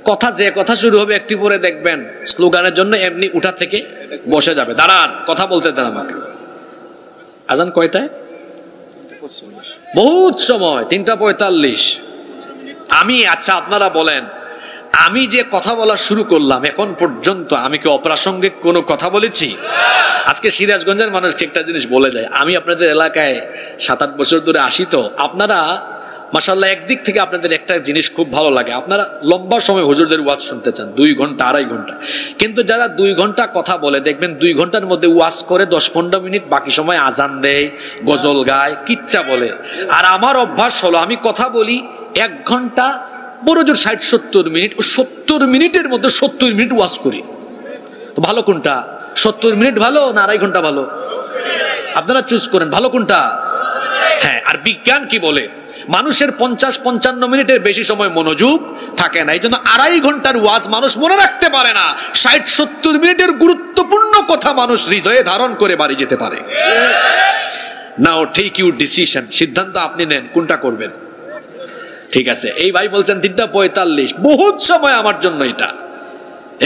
কথা যে কথা শুরু হবে একটি পরে দেখবেন স্লোগানের জন্য এমনি উঠা থেকে বসে যাবে। দাঁড়ান, কথা বলতে দেন আমাকে। আজান কয়টায়? বহুত সময়, 3:45। আচ্ছা আপনারা বলেন, আমি যে কথা বলা শুরু করলাম এখন পর্যন্ত আমি কি অপ্রাসঙ্গিক কোনো কথা বলেছি? আজকে সিরাজগঞ্জের মানুষকে একটা জিনিস বলে যায়, আমি আপনাদের এলাকায় 7-8 বছর ধরে আসি, তো আপনারা মাশাআল্লাহ, একদিক থেকে আপনাদের একটা জিনিস খুব ভালো লাগে, আপনারা লম্বা সময় হুজুরদের ওয়াজ শুনতে চান, 2 ঘন্টা 2.5 ঘন্টা। কিন্তু যারা 2 ঘন্টা কথা বলে দেখবেন 2 ঘন্টার মধ্যে ওয়াজ করে 10-15 মিনিট, বাকি সময় আজান দেয়, গজল গায়, কিচ্ছা বলে। আর আমার অভ্যাস হলো আমি কথা বলি 1 ঘন্টা, বড় জোর 60-70 মিনিট, 70 মিনিটের মধ্যে 70 মিনিট ওয়াজ করি। তো ভালো কোনটা? 70 মিনিট ভালো না 2.5 ঘন্টা ভালো? আপনারা চুজ করেন ভালো কোনটা। হ্যাঁ, আর বিজ্ঞান কি বলে? মানুষের 50-55 মিনিটের বেশি সময় মনোযোগ থাকে না, এই জন্য 2.5 ঘন্টার ওয়াজ মানুষ মনে রাখতে পারে না। 60-70 মিনিটের গুরুত্বপূর্ণ কথা মানুষ হৃদয়ে ধারণ করে বাড়ি যেতে পারে। নাও টেক ইউর ডিসিশন, সিদ্ধান্ত আপনি নেন কোনটা করবেন। ঠিক আছে, এই ভাই বলছেন 3:45, বহুত সময় আমার জন্য এটা।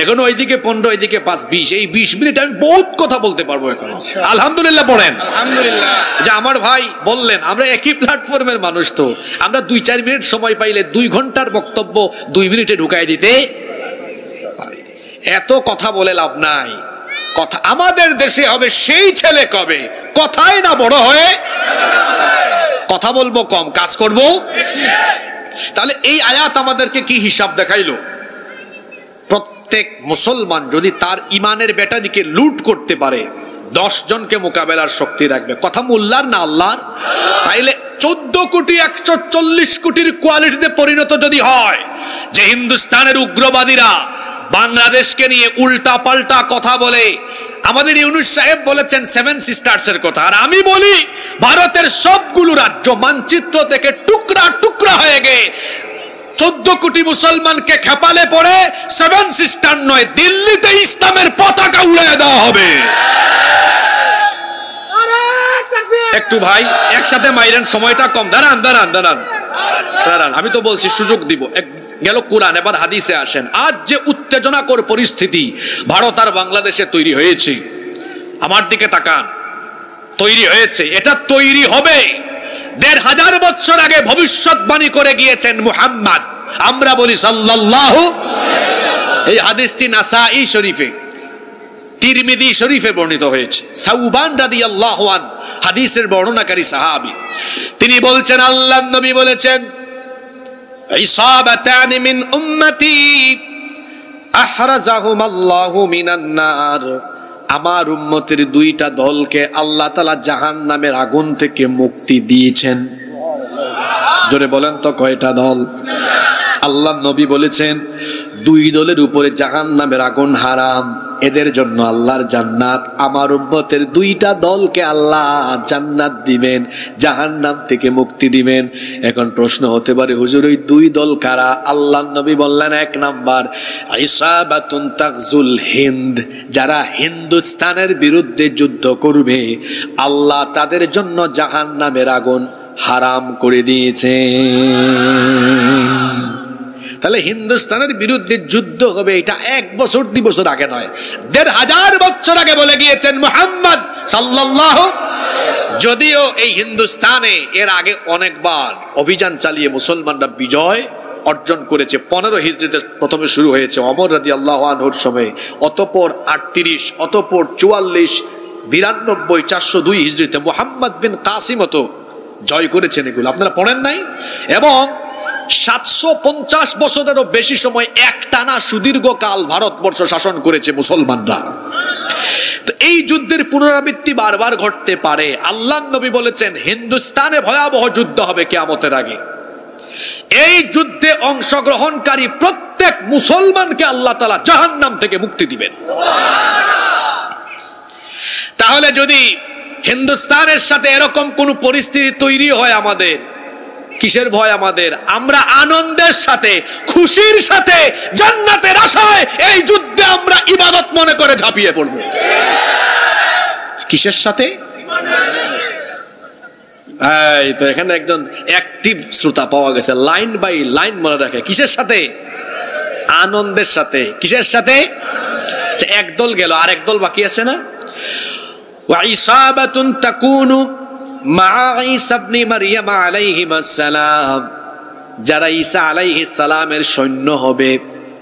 এখন ওইদিকে 15, ওইদিকে 5, 20, এই 20 মিনিট আমি বহুত কথা বলতে পারবো এখন। আলহামদুলিল্লাহ পড়েন আলহামদুলিল্লাহ। যে আমার ভাই বললেন আমরা একই প্ল্যাটফর্মের মানুষ, তো আমরা 2-4 মিনিট সময় পাইলে 2 ঘন্টার বক্তব্য 2 মিনিটে ঢুকাই দিতে পারি। এত কথা বলে লাভ নাই। কথা আমাদের দেশে হবে সেই ছেলে কবে কথাই না বড় হয়ে কথা বলবো কম, কাজ করব। তাহলে এই আয়াত আমাদেরকে কি হিসাব দেখাইলো? প্রত্যেক মুসলমান যদি তার ইমানের ব্যাটারিকে লুট করতে পারে 10 জনকে মোকাবেলার শক্তি রাখবে। কথা মোল্লার না আল্লাহর? তাইলে 14,140 কোটির কোয়ালিটিতে পরিণত যদি হয় যে হিন্দুস্তানের উগ্রবাদীরা বাংলাদেশকে নিয়ে উল্টা পাল্টা কথা বলে, আমাদের ইউনুস সাহেব বলেছেন 7 সিস্টার্সের কথা, আর আমি বলি ভারতের সবগুলো রাজ্য মানচিত্র থেকে টুকরা টুকরা হয়ে গিয়ে 14 কোটি মুসলমানকে খেপালে পড়ে 7 সিস্টার নয়, দিল্লিতে ইসলামের পতাকা উড়িয়ে দেওয়া হবে। একটু ভাই একসাথে মাইরেন, সময়টা কম। দাঁড়ান দাঁড়ান দাঁড়ান দাঁড়ান, আমি তো বলছি সুযোগ দিব। গেল কোরআন, এবার হাদিসে আসেন। আজ যে উত্তেজনাকর পরিস্থিতি ভারত আর বাংলাদেশে তৈরি হয়েছে, আমার দিকে তাকান, তৈরি হয়েছে, এটা তৈরি হবে 1500 বছর আগে ভবিষ্যৎবাণী করে গিয়েছেন মুহাম্মদ। আমরা বলি সাল্লাল্লাহু। এই হাদিসটি নাসাই শরীফে, তিরমিজি শরীফে বর্ণিত হয়েছে। সাউবান রাদিয়াল্লাহু আন হাদিসের বর্ণনাকারী সাহাবী, তিনি বলছেন আল্লাহর নবী বলেছেন ইসাবাতান মিন উম্মতি আহরাজাহুমাল্লাহু মিনান নার, আমার উম্মতের 2টা দলকে আল্লাহ তাআলা জাহান্নামের আগুন থেকে মুক্তি দিয়েছেন। জোরে বলেন তো কয়টা দল? আল্লাহ নবী বলেছেন 2 দলের উপরে জাহান্নামের আগুন হারাম, এদের জন্য আল্লাহর জান্নাত। আমার উম্মতের 2টা দলকে আল্লাহ জান্নাত দিবেন, জাহান্নাম থেকে মুক্তি দিবেন। এখন প্রশ্ন হতে পারে হুজুর ওই 2 দল কারা? আল্লাহ নবী বললেন 1 নাম্বার ইসাবাতুন তাগজুল হিন্দ, যারা হিন্দুস্তানের বিরুদ্ধে যুদ্ধ করবে আল্লাহ তাদের জন্য জাহান্নামের আগুন হারাম করে দিয়েছে। তাহলে হিন্দুস্তানের বিরুদ্ধে যুদ্ধ হবে, এটা 1 বছর 2 বছর আগে নয়, 1500 বছর আগে বলে গিয়েছেন মুহাম্মদ সাল্লাল্লাহু। যদিও এই হিন্দুস্তানে এর আগে অনেকবার অভিযান চালিয়ে মুসলমানরা বিজয় অর্জন করেছে। 15 হিজরিতে প্রথমে শুরু হয়েছে ওমর রাদিয়াল্লাহু আনহুর সময়, অতঃপর 38, অতঃপর 44, 92, 402 হিজরিতে মুহাম্মদ বিন কাসিম তো জয় করেছেন। এগুলো আপনারা পড়েন নাই? এবং 750 বছরেরও বেশি সময় একটানা সুদীর্ঘকাল ভারতবর্ষ শাসন করেছে মুসলমানরা। তো এই যুদ্ধের পুনরাবৃত্তি বারবার ঘটতে পারে। আল্লাহর নবী বলেছেন হিন্দুস্তানে ভয়াবহ যুদ্ধ হবে কিয়ামতের আগে। এই যুদ্ধে অংশগ্রহণকারী প্রত্যেক মুসলমানকে আল্লাহ তাআলা জাহান্নাম থেকে মুক্তি দিবেন। তাহলে যদি হিন্দুস্তানের সাথে এরকম কোন পরিস্থিতি তৈরি হয়, আমাদের কিসের ভয়? আমাদের আমরা আনন্দের সাথে খুশির সাথে জান্নাতের আশায় এই যুদ্ধে আমরা ইবাদত মনে করে ঝাঁপিয়ে পড়ব। কিসের সাথে? এই তো এখানে একজন অ্যাক্টিভ শ্রোতা পাওয়া গেছে, লাইন বাই লাইন মনে রাখে। কিসের সাথে? আনন্দের সাথে। কিসের সাথে? এক দল গেল, আর এক দল বাকি আছে না? ওয়াইসাবাতুন তাকুনু মা ঈসা ইবনে মারইয়াম আলাইহিস সালাম, যারা ঈসা আলাইহিস সালামের সৈন্য হবে,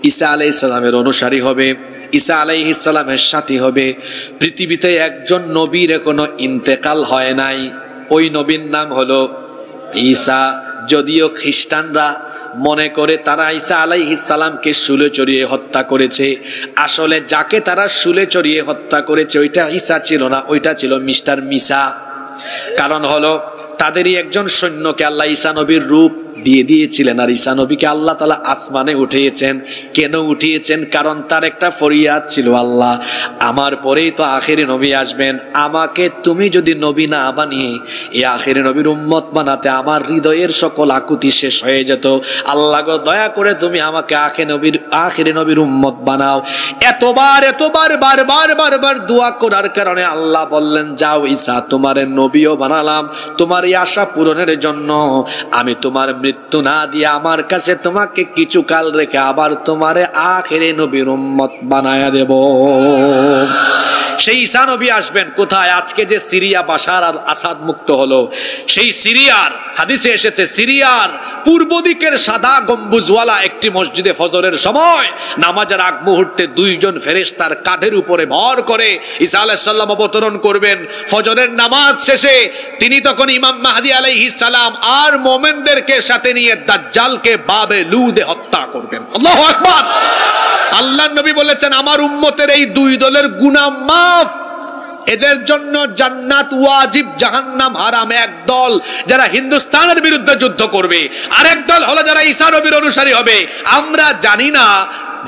ঈসা আলাইহিস সালামের অনুসারী হবে, ঈসা আলাইহিস সালামের সাথী হবে। পৃথিবীতে একজন নবীর এখনো ইন্তেকাল হয় নাই, ওই নবীর নাম হলো ঈসা। যদিও খ্রিস্টানরা মনে করে তারা ঈসা আলাইহিস সালামকে শুলে চড়িয়ে হত্যা করেছে, আসলে যাকে তারা শুলে চড়িয়ে হত্যা করেছে ওইটা ঈসা ছিল না, ওইটা ছিল মিস্টার মিসা। কারণ হলো তাদেরই একজন সৈন্যকে আল্লাহ ঈসা নবীর রূপ দিয়ে দিয়েছিলেন, আর ঈসা নবীকে আল্লাহ তাআলা আসমানে উঠিয়েছেন। কেন উঠিয়েছেন? কারণ তার একটা ফরিয়াদ ছিল, আল্লাহ আমার পরেই তো আখেরি নবী আসবেন, আমাকে তুমি যদি নবী না বানিয়ে এই আখেরি নবীর উম্মত বানাতে আমার হৃদয়ের সকল আকুতি শেষ হয়ে যেত। আল্লাহ গো দয়া করে তুমি আমাকে আখেরি নবীর উম্মত বানাও। এতবার বারবার দোয়া করার কারণে আল্লাহ বললেন, যাও ঈসা, তোমার নবীও বানালাম তোমার এই আশা পূরণের জন্য। আমি তোমার মৃত্যু না দিয়ে আমার কাছে তোমাকে কিছু কাল রেখে আবার তোমারে আখেরি নবীর উম্মত বানায়া দেব। সেই ঈসা নবী আসবেন কোথায়? আজকে যে সিরিয়া বাশার আল আসাদ মুক্ত হলো, সেই সিরিয়ার হাদিসে এসেছে সিরিয়ার পূর্ব দিকের সাদা গম্বুজওয়ালা একটি মসজিদে ফজরের সময় নামাজের আগ মুহূর্তে দুইজন ফেরেশতার কাঁধের উপরে ভর করে ঈসা আলাইহিস সালাম অবতরণ করবেন। ফজরের নামাজ শেষে তিনি তখন ইমাম মাহদী আলাইহিস সালাম আর মুমিনদেরকে সাথে নিয়ে দাজ্জালকে বাবে লুদে হত্যা করবেন। আল্লাহু আকবার। আল্লাহর নবী বলেছেন, আমার উম্মতের এই দুই দলের গুনাহ মাফ, এদের জন্য জান্নাত ওয়াজিব, জাহান্নাম হারাম। এক দল যারা হিন্দুস্তানের বিরুদ্ধে যুদ্ধ করবে, আরেক দল হলো যারা ঈসা নবীর অনুসারী হবে। আমরা জানি না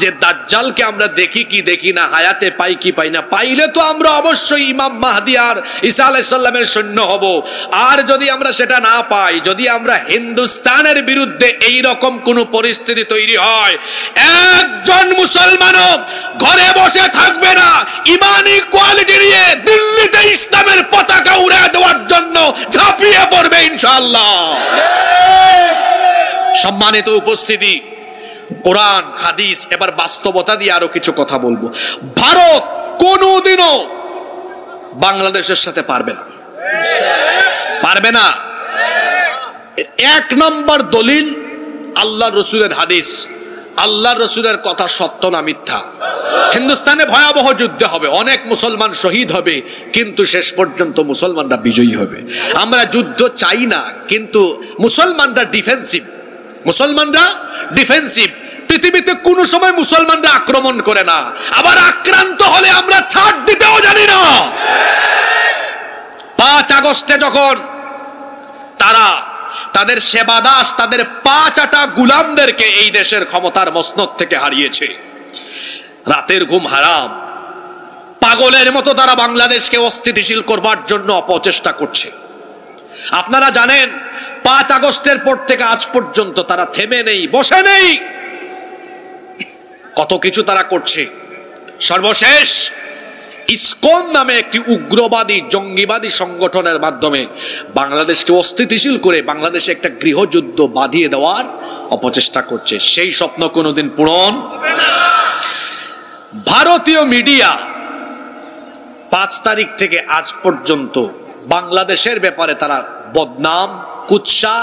যে দাজ্জালকে আমরা দেখি কি দেখি না, হায়াতে পাই কি পাই না। পাইলে তো আমরা অবশ্যই ইমাম মাহদী আর ঈসা আলাইহিস সালামের সৈন্য হব। আর যদি আমরা সেটা না পাই, যদি আমরা হিন্দুস্তানের বিরুদ্ধে এই রকম কোন পরিস্থিতি তৈরি হয়, একজন মুসলমানও ঘরে বসে থাকবে না, ইমানি কোয়ালিটি নিয়ে দিল্লিতে ইসলামের পতাকা উড়িয়ে দেওয়ার জন্য ঝাঁপিয়ে পড়বে ইনশাআল্লাহ। সম্মানিত উপস্থিতি, কোরআন হাদিস এবার বাস্তবতা দিয়ে আরো কিছু কথা বলবো। ভারত কোনোদিনও বাংলাদেশের সাথে পারবে না, পারবে না। এক নম্বর দলিল আল্লাহর রাসূলের হাদিস, আল্লাহর রাসূলের কথা সত্য না মিথ্যা। হিন্দুস্তানে ভয়াবহ যুদ্ধ হবে, অনেক মুসলমান শহীদ হবে, কিন্তু শেষ পর্যন্ত মুসলমানরা বিজয়ী হবে। আমরা যুদ্ধ চাই না, কিন্তু মুসলমানরা ডিফেন্সিভ, মুসলমানরা ডিফেন্সিভ। পৃথিবীতে কোন সময় মুসলমানরা আক্রমণ করে না, আবার আক্রান্ত হলে আমরা ছাড় দিতেও জানি না। 5 আগস্টে যখন তারা তাদের সেবাদাস, তাদের 5 আটা গুলামদেরকে এই দেশের ক্ষমতার মসনদ থেকে হারিয়েছে, রাতের ঘুম হারাম, পাগলের মতো তারা বাংলাদেশকে অস্থিতিশীল করবার জন্য অপচেষ্টা করছে। আপনারা জানেন 5 আগস্টের পর থেকে আজ পর্যন্ত তারা থেমে নেই, বসে নেই, কত কিছু তারা করছে। সর্বশেষ ইসকন নামে একটি উগ্রবাদী জঙ্গিবাদী সংগঠনের মাধ্যমে বাংলাদেশকে অস্থিতিশীল করে বাংলাদেশে একটা গৃহযুদ্ধ বাঁধিয়ে দেওয়ার অপচেষ্টা করছে। সেই স্বপ্ন কোনোদিন পূরণ হবে না। ভারতীয় মিডিয়া 5 তারিখ থেকে আজ পর্যন্ত বাংলাদেশের ব্যাপারে তারা বদনাম, কুৎসা,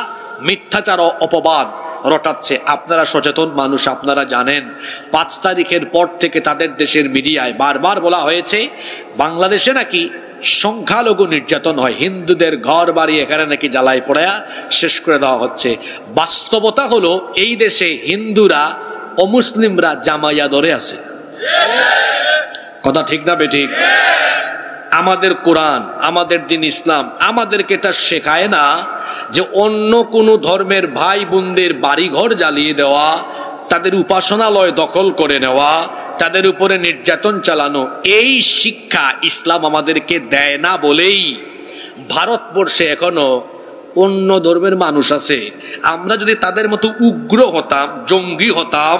মিথ্যাচার ও অপবাদ রটাচ্ছে। আপনারা সচেতন মানুষ, আপনারা জানেন 5 তারিখের পর থেকে তাদের দেশের মিডিয়ায় বারবার বলা হয়েছে বাংলাদেশে নাকি সংখ্যালঘু নির্যাতন হয়, হিন্দুদের ঘর বাড়ি এখানে নাকি জ্বালায় পোড়ায়া শেষ করে দেওয়া হচ্ছে। বাস্তবতা হলো এই দেশে হিন্দুরা ও মুসলিমরা জামাইয়া ধরে আছে। কথা ঠিক না বেঠিক? আমাদের কোরআন, আমাদের দিন ইসলাম আমাদেরকে এটা শেখায় না যে অন্য কোনো ধর্মের ভাই বোনদের বাড়িঘর জ্বালিয়ে দেওয়া, তাদের উপাসনালয় দখল করে নেওয়া, তাদের উপরে নির্যাতন চালানো, এই শিক্ষা ইসলাম আমাদেরকে দেয় না বলেই ভারতবর্ষে এখনো অন্য ধর্মের মানুষ আছে। আমরা যদি তাদের মতো উগ্র হতাম, জঙ্গি হতাম,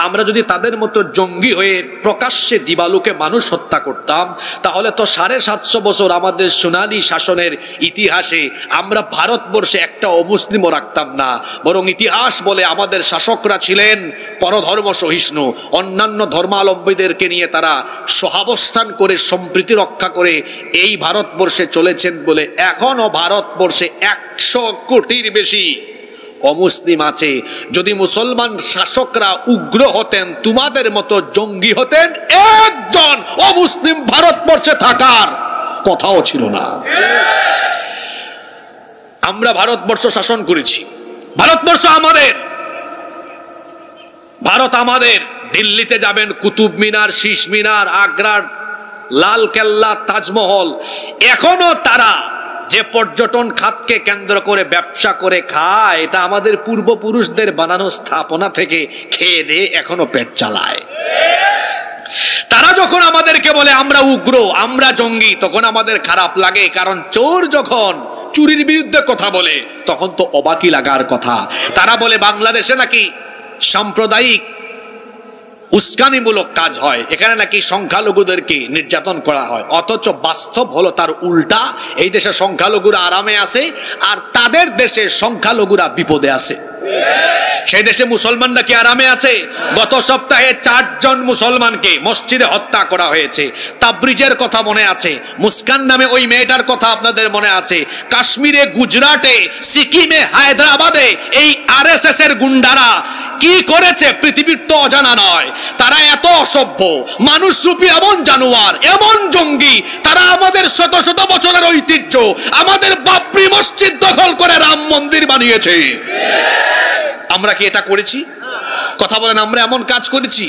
আমরা যদি তাদের মতো জঙ্গি হয়ে প্রকাশ্যে দিবালোকে মানুষ হত্যা করতাম, তাহলে তো 750 বছর আমাদের সোনালী শাসনের ইতিহাসে আমরা ভারতবর্ষে একটা অমুসলিমও রাখতাম না। বরং ইতিহাস বলে আমাদের শাসকরা ছিলেন পরধর্ম সহিষ্ণু, অন্যান্য ধর্মাবলম্বীদেরকে নিয়ে তারা সহাবস্থান করে সম্প্রীতি রক্ষা করে এই ভারতবর্ষে চলেছেন বলে এখনো ভারতবর্ষে 100 কোটির বেশি অমুসলিম আছে। যদি মুসলমান শাসকরা উগ্র হতেন, তোমাদের মতো জঙ্গি হতেন, একজন অমুসলিম ভারতবর্ষে থাকার কথাও ছিল না। আমরা ভারতবর্ষ শাসন করেছি, ভারতবর্ষ আমাদের, ভারত আমাদের। দিল্লিতে যাবেন, কুতুব মিনার, শীষ মিনার, আগ্রার লাল কেল্লা, তাজমহল, এখনো তারা যে পর্যটন খাতকে কেন্দ্র করে ব্যবসা করে খায়, এটা আমাদের পূর্বপুরুষদের বানানো স্থাপনা থেকে খেয়ে দিয়ে এখনো পেট চালায়। তারা যখন আমাদেরকে বলে আমরা উগ্র, আমরা জঙ্গি, তখন আমাদের খারাপ লাগে, কারণ চোর যখন চুরির বিরুদ্ধে কথা বলে তখন তো অবাকই লাগার কথা। তারা বলে বাংলাদেশে নাকি সাম্প্রদায়িক উস্কানিমূলক কাজ হয়, এখানে নাকি সংখ্যালঘুদেরকে নির্যাতন করা হয়, অথচ বাস্তব হলো তার উল্টা। এই দেশে সংখ্যালঘুরা আরামে আছে, আর তাদের দেশে সংখ্যালঘুরা বিপদে আছে। সেই দেশে মুসলমানরা কি আরামে আছে? গত সপ্তাহে 4 জন মুসলমানকে মসজিদে হত্যা করা হয়েছে। তাবরিজের কথা মনে আছে, মুস্কান নামে ওই মেয়েটার কথা আপনাদের মনে আছে। কাশ্মীরে, গুজরাটে, সিকিমে, হায়দ্রাবাদে এই আরএসএস এর গুন্ডারা কি করেছে পৃথিবীর তো অজানা নয়। তারা এত অসভ্য, মানুষরূপী এমন জানোয়ার, এমন জঙ্গি, তারা আমাদের শত শত বছরের ঐতিহ্য, আমাদের বাবরি মসজিদ দখল করে রাম মন্দির বানিয়েছে। আমরা কি এটা করেছি? কথা বলেন, আমরা এমন কাজ করেছি?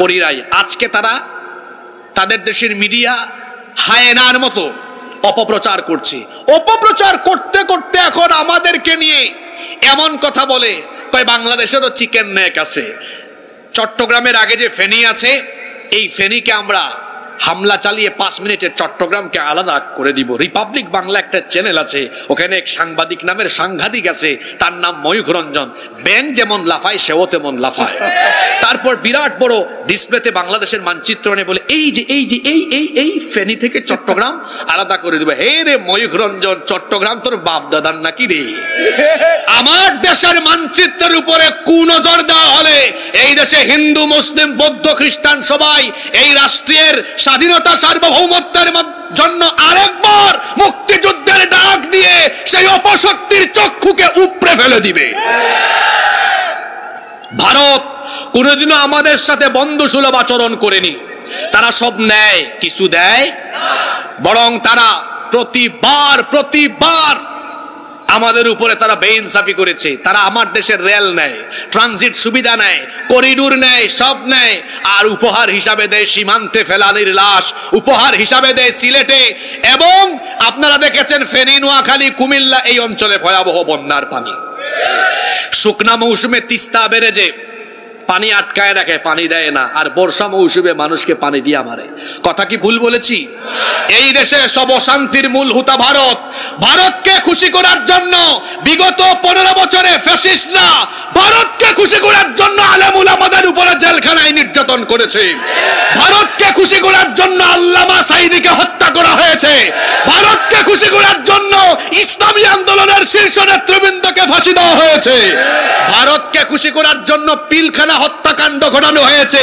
করি নাই। আজকে তারা তাদের দেশের মিডিয়া হায়েনার মতো অপপ্রচার করছে। অপপ্রচার করতে করতে এখন আমাদেরকে নিয়ে এমন কথা বলে, কয় বাংলাদেশেরও চিকেন নেক আছে। চট্টগ্রামের আগে যে ফেনী আছে, এই ফেনীকে আমরা হামলা চালিয়ে 5 মিনিটে চট্টগ্রামকে আলাদা করে দিব। রিপাবলিক বাংলা একটা চ্যানেল আছে, ওখানে এক সাংবাদিক নামের সাংঘাতিক আছে, তার নাম ময়ূখ রঞ্জন। ব্যাং যেমন লাফায় সেও তেমন লাফায়। তারপর বিরাট বড় ডিসপ্লেতে বাংলাদেশের মানচিত্র এনে বলে এই যে এই যে এই এই এই ফেনী থেকে চট্টগ্রাম আলাদা করে দিব। হে রে ময়ূখ রঞ্জন, চট্টগ্রাম তোর বাপ দাদার নাকি রে? আমার দেশের মানচিত্রের উপরে কুনজর দেওয়া হলে এই দেশে হিন্দু, মুসলিম, বৌদ্ধ, খ্রিস্টান সবাই এই রাষ্ট্রের স্বাধীনতা সার্বভৌমত্বের জন্য আরেকবার মুক্তিযুদ্ধের ডাক দিয়ে সেই অপশক্তির চক্ষুকে উপড়ে ফেলে দিবে। ভারত কোনোদিনও আমাদের সাথে বন্ধুসুলভ আচরণ করেনি। তারা সব নেয়, কিছু দেয়, বরং তারা প্রতিবার আমাদের উপরে তারা বেইনসাফি করেছে। তারা আমার দেশের রেল নেয়, ট্রানজিট সুবিধা নেয়, করিডোর নেয়, সব নেয়, আর উপহার হিসাবে দেয় সীমান্তে ফেলানির লাশ, উপহার হিসাবে দেয় সিলেটে। এবং আপনারা দেখেছেন ফেনী, নোয়াখালী, কুমিল্লা এই অঞ্চলে ভয়াবহ বন্যার পানি। শুকনা মৌসুমে তিস্তা বেড়ে যে পানি আটকায় রাখে, পানি দেয় না, আর বর্ষা মৌসুমে মানুষকে পানি দিয়া মারে। কথা কি ভুল বলেছি? এই দেশে সব অশান্তির মূল হুতা ভারত। ভারতকে খুশি করার জন্য বিগত 15 বছরে ফ্যাসিস্টরা ভারতকে খুশি করার জন্য আলেম উলামাদের উপরে জেলখানায় নির্যাতন করেছে। ভারতকে খুশি করার জন্য আল্লামা সাঈদীকে হত্যা করা হয়েছে। ভারতকে খুশি করার জন্য ইসলামী আন্দোলনের শীর্ষ নেতৃবৃন্দকে ফাঁসি দেওয়া হয়েছে। ভারতকে খুশি করার জন্য পিলখানা হত্যাকাণ্ড ঘটানো হয়েছে।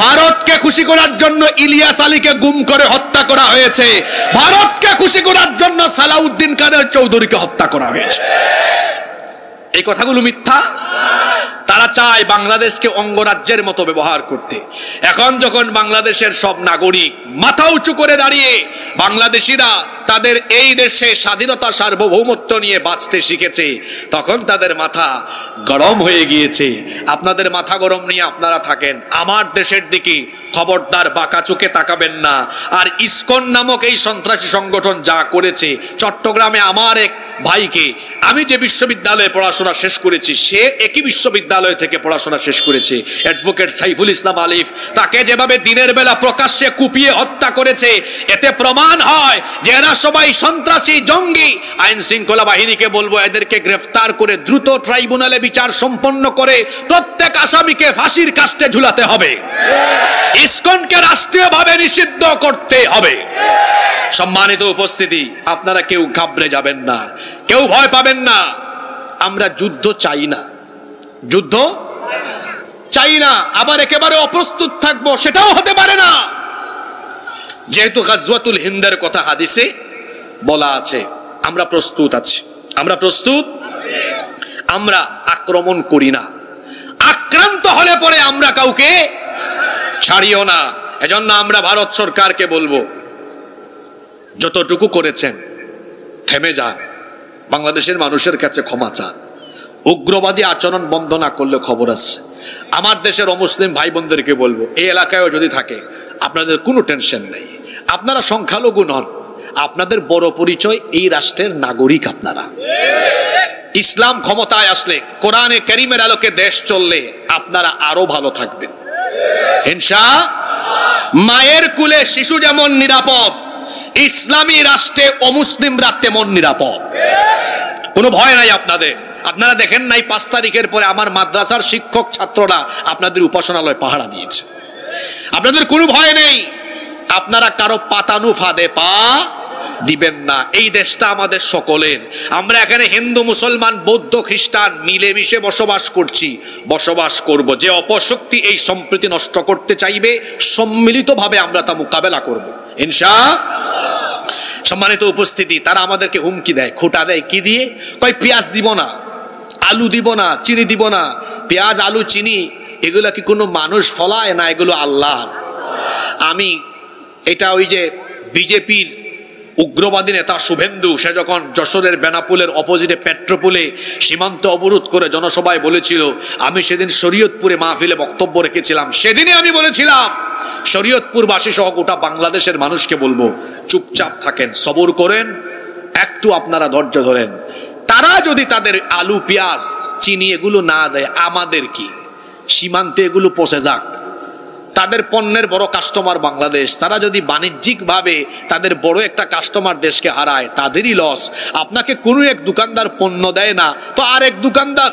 ভারতকে খুশি করার জন্য ইলিয়াস আলীকে গুম করে হত্যা করা হয়েছে। ভারতকে খুশি করার জন্য সালাউদ্দিন কাদের চৌধুরীকে হত্যা করা হয়েছে। এই কথাগুলো মিথ্যা? তারা চায় বাংলাদেশকে অঙ্গরাজ্যের মতো ব্যবহার করতে। এখন যখন বাংলাদেশের সব নাগরিক মাথা উঁচু করে দাঁড়িয়ে বাংলাদেশিরা তাদের এই দেশে স্বাধীনতা সার্বভৌমত্ব নিয়ে বাঁচতে শিখেছে, তখন তাদের মাথা গরম হয়ে গিয়েছে। আপনাদের মাথা গরম নিয়ে আপনারা থাকেন, আমার দেশের দিকে খবরদার বাঁকা চোখে তাকাবেন না। আর ইসকন নামক এই সন্ত্রাসী সংগঠন যা করেছে, চট্টগ্রামে আমার এক ভাইকে, আমি যে বিশ্ববিদ্যালয়ে পড়াশোনা শেষ করেছি সে একই বিশ্ববিদ্যালয় থেকে পড়াশোনা শেষ করেছে, অ্যাডভোকেট সাইফুল ইসলাম আলিফ, তাকে যেভাবে দিনের বেলা প্রকাশ্যে কুপিয়ে হত্যা করেছে, এতে প্রমাণ হয় যে এরা সবাই সন্ত্রাসী, জঙ্গি। আইন শৃঙ্খলা বাহিনীকে বলবো এদেরকে গ্রেফতার করে দ্রুত ট্রাইব্যুনালে বিচার সম্পন্ন করে প্রত্যেক আসামিকে ফাঁসির কাস্টে ঝুলাতে হবে। ইসকনকে রাষ্ট্রীয়ভাবে নিষিদ্ধ করতে হবে। সম্মানিত উপস্থিতি, আপনারা কেউ ঘাবড়ে যাবেন না, কেউ ভয় পাবেন না। আমরা যুদ্ধ চাই না, যুদ্ধ চাই না, আবার একেবারে অপ্রস্তুত থাকবো সেটাও হতে পারে না। যেহেতু গাজওয়াতুল হিন্দের কথা হাদিসে বলা আছে, আমরা প্রস্তুত আছি, আমরা প্রস্তুত। আমরা আক্রমণ করি না, আক্রান্ত হলে পরে আমরা কাউকে ছাড়িও না। এজন্য আমরা ভারত সরকারকে বলবো, যতটুকু করেছেন থেমে যান, বাংলাদেশের মানুষের কাছে ক্ষমা চান। উগ্রবাদী আচরণ বন্ধ না করলে খবর আছে। আমার দেশের অমুসলিম ভাই বোনদেরকে বলবো, এই এলাকায়ও যদি থাকে আপনাদের কোনো টেনশন নেই, আপনারা সংখ্যালঘু নন, আপনাদের বড় পরিচয় এই রাষ্ট্রের নাগরিক। আপনারা ইসলাম ক্ষমতায় আসলে, কোরআনে কারীমের আলোকে দেশ চললে আপনারা আরো ভালো থাকবেন ইনশাআল্লাহ। মায়ের কুলে শিশু যেমন নিরাপদ, ইসলামী রাষ্ট্রে অমুসলিমরা তেমন নিরাপদ, কোনো ভয় নাই আপনাদের। আপনারা দেখেন নাই 5 তারিখের পরে আমার মাদ্রাসার শিক্ষক ছাত্ররা আপনাদের উপাসনালয় পাহারা দিয়েছে, আপনাদের কোনো ভয় নেই, আপনারা কারো পাতানো ফাঁদে পা দিবেন না। এই দেশটা আমাদের সকলের, আমরা এখানে হিন্দু মুসলমান বৌদ্ধ খ্রিস্টান মিলেমিশে বসবাস করছি, বসবাস করব। যে অপশক্তি এই সম্প্রীতি নষ্ট করতে চাইবে সম্মিলিতভাবে আমরা তা মোকাবেলা করব ইনশাআল্লাহ। সম্মানিত উপস্থিতি, তারা আমাদেরকে হুমকি দেয়, খোঁটা দেয়, কি দিয়ে? কয় পেঁয়াজ দিব না, আলু দিব না, চিনি দিব না। পেঁয়াজ আলু চিনি এগুলো কি কোনো মানুষ ফলায় না? এগুলো আল্লাহর। আমি এটা ওই যে বিজেপির উগ্রবাদী নেতা শুভেন্দু, সে যখন যশোরের বেনাপুলের অপোজিটে পেট্রোপুলে সীমান্ত অবরোধ করে জনসভায় বলেছিল, আমি সেদিন শরীয়তপুরে মাহফিলে বক্তব্য রেখেছিলাম, সেদিনই আমি বলেছিলাম শরীয়তপুরবাসী সহ গোটা বাংলাদেশের মানুষকে বলবো, চুপচাপ থাকেন, সবর করেন, একটু আপনারা ধৈর্য ধরেন। তারা যদি তাদের আলু পেঁয়াজ চিনি এগুলো না দেয়, আমাদের কি? সীমান্তে এগুলো পচে যাক, তাদের পণ্যের বড় কাস্টমার বাংলাদেশ, তারা যদি বাণিজ্যিকভাবে তাদের বড় একটা কাস্টমার দেশকে হারায়, তাদেরই লস। আপনাকে কোনো এক দোকানদার পণ্য দেয় না তো আরেক দোকানদার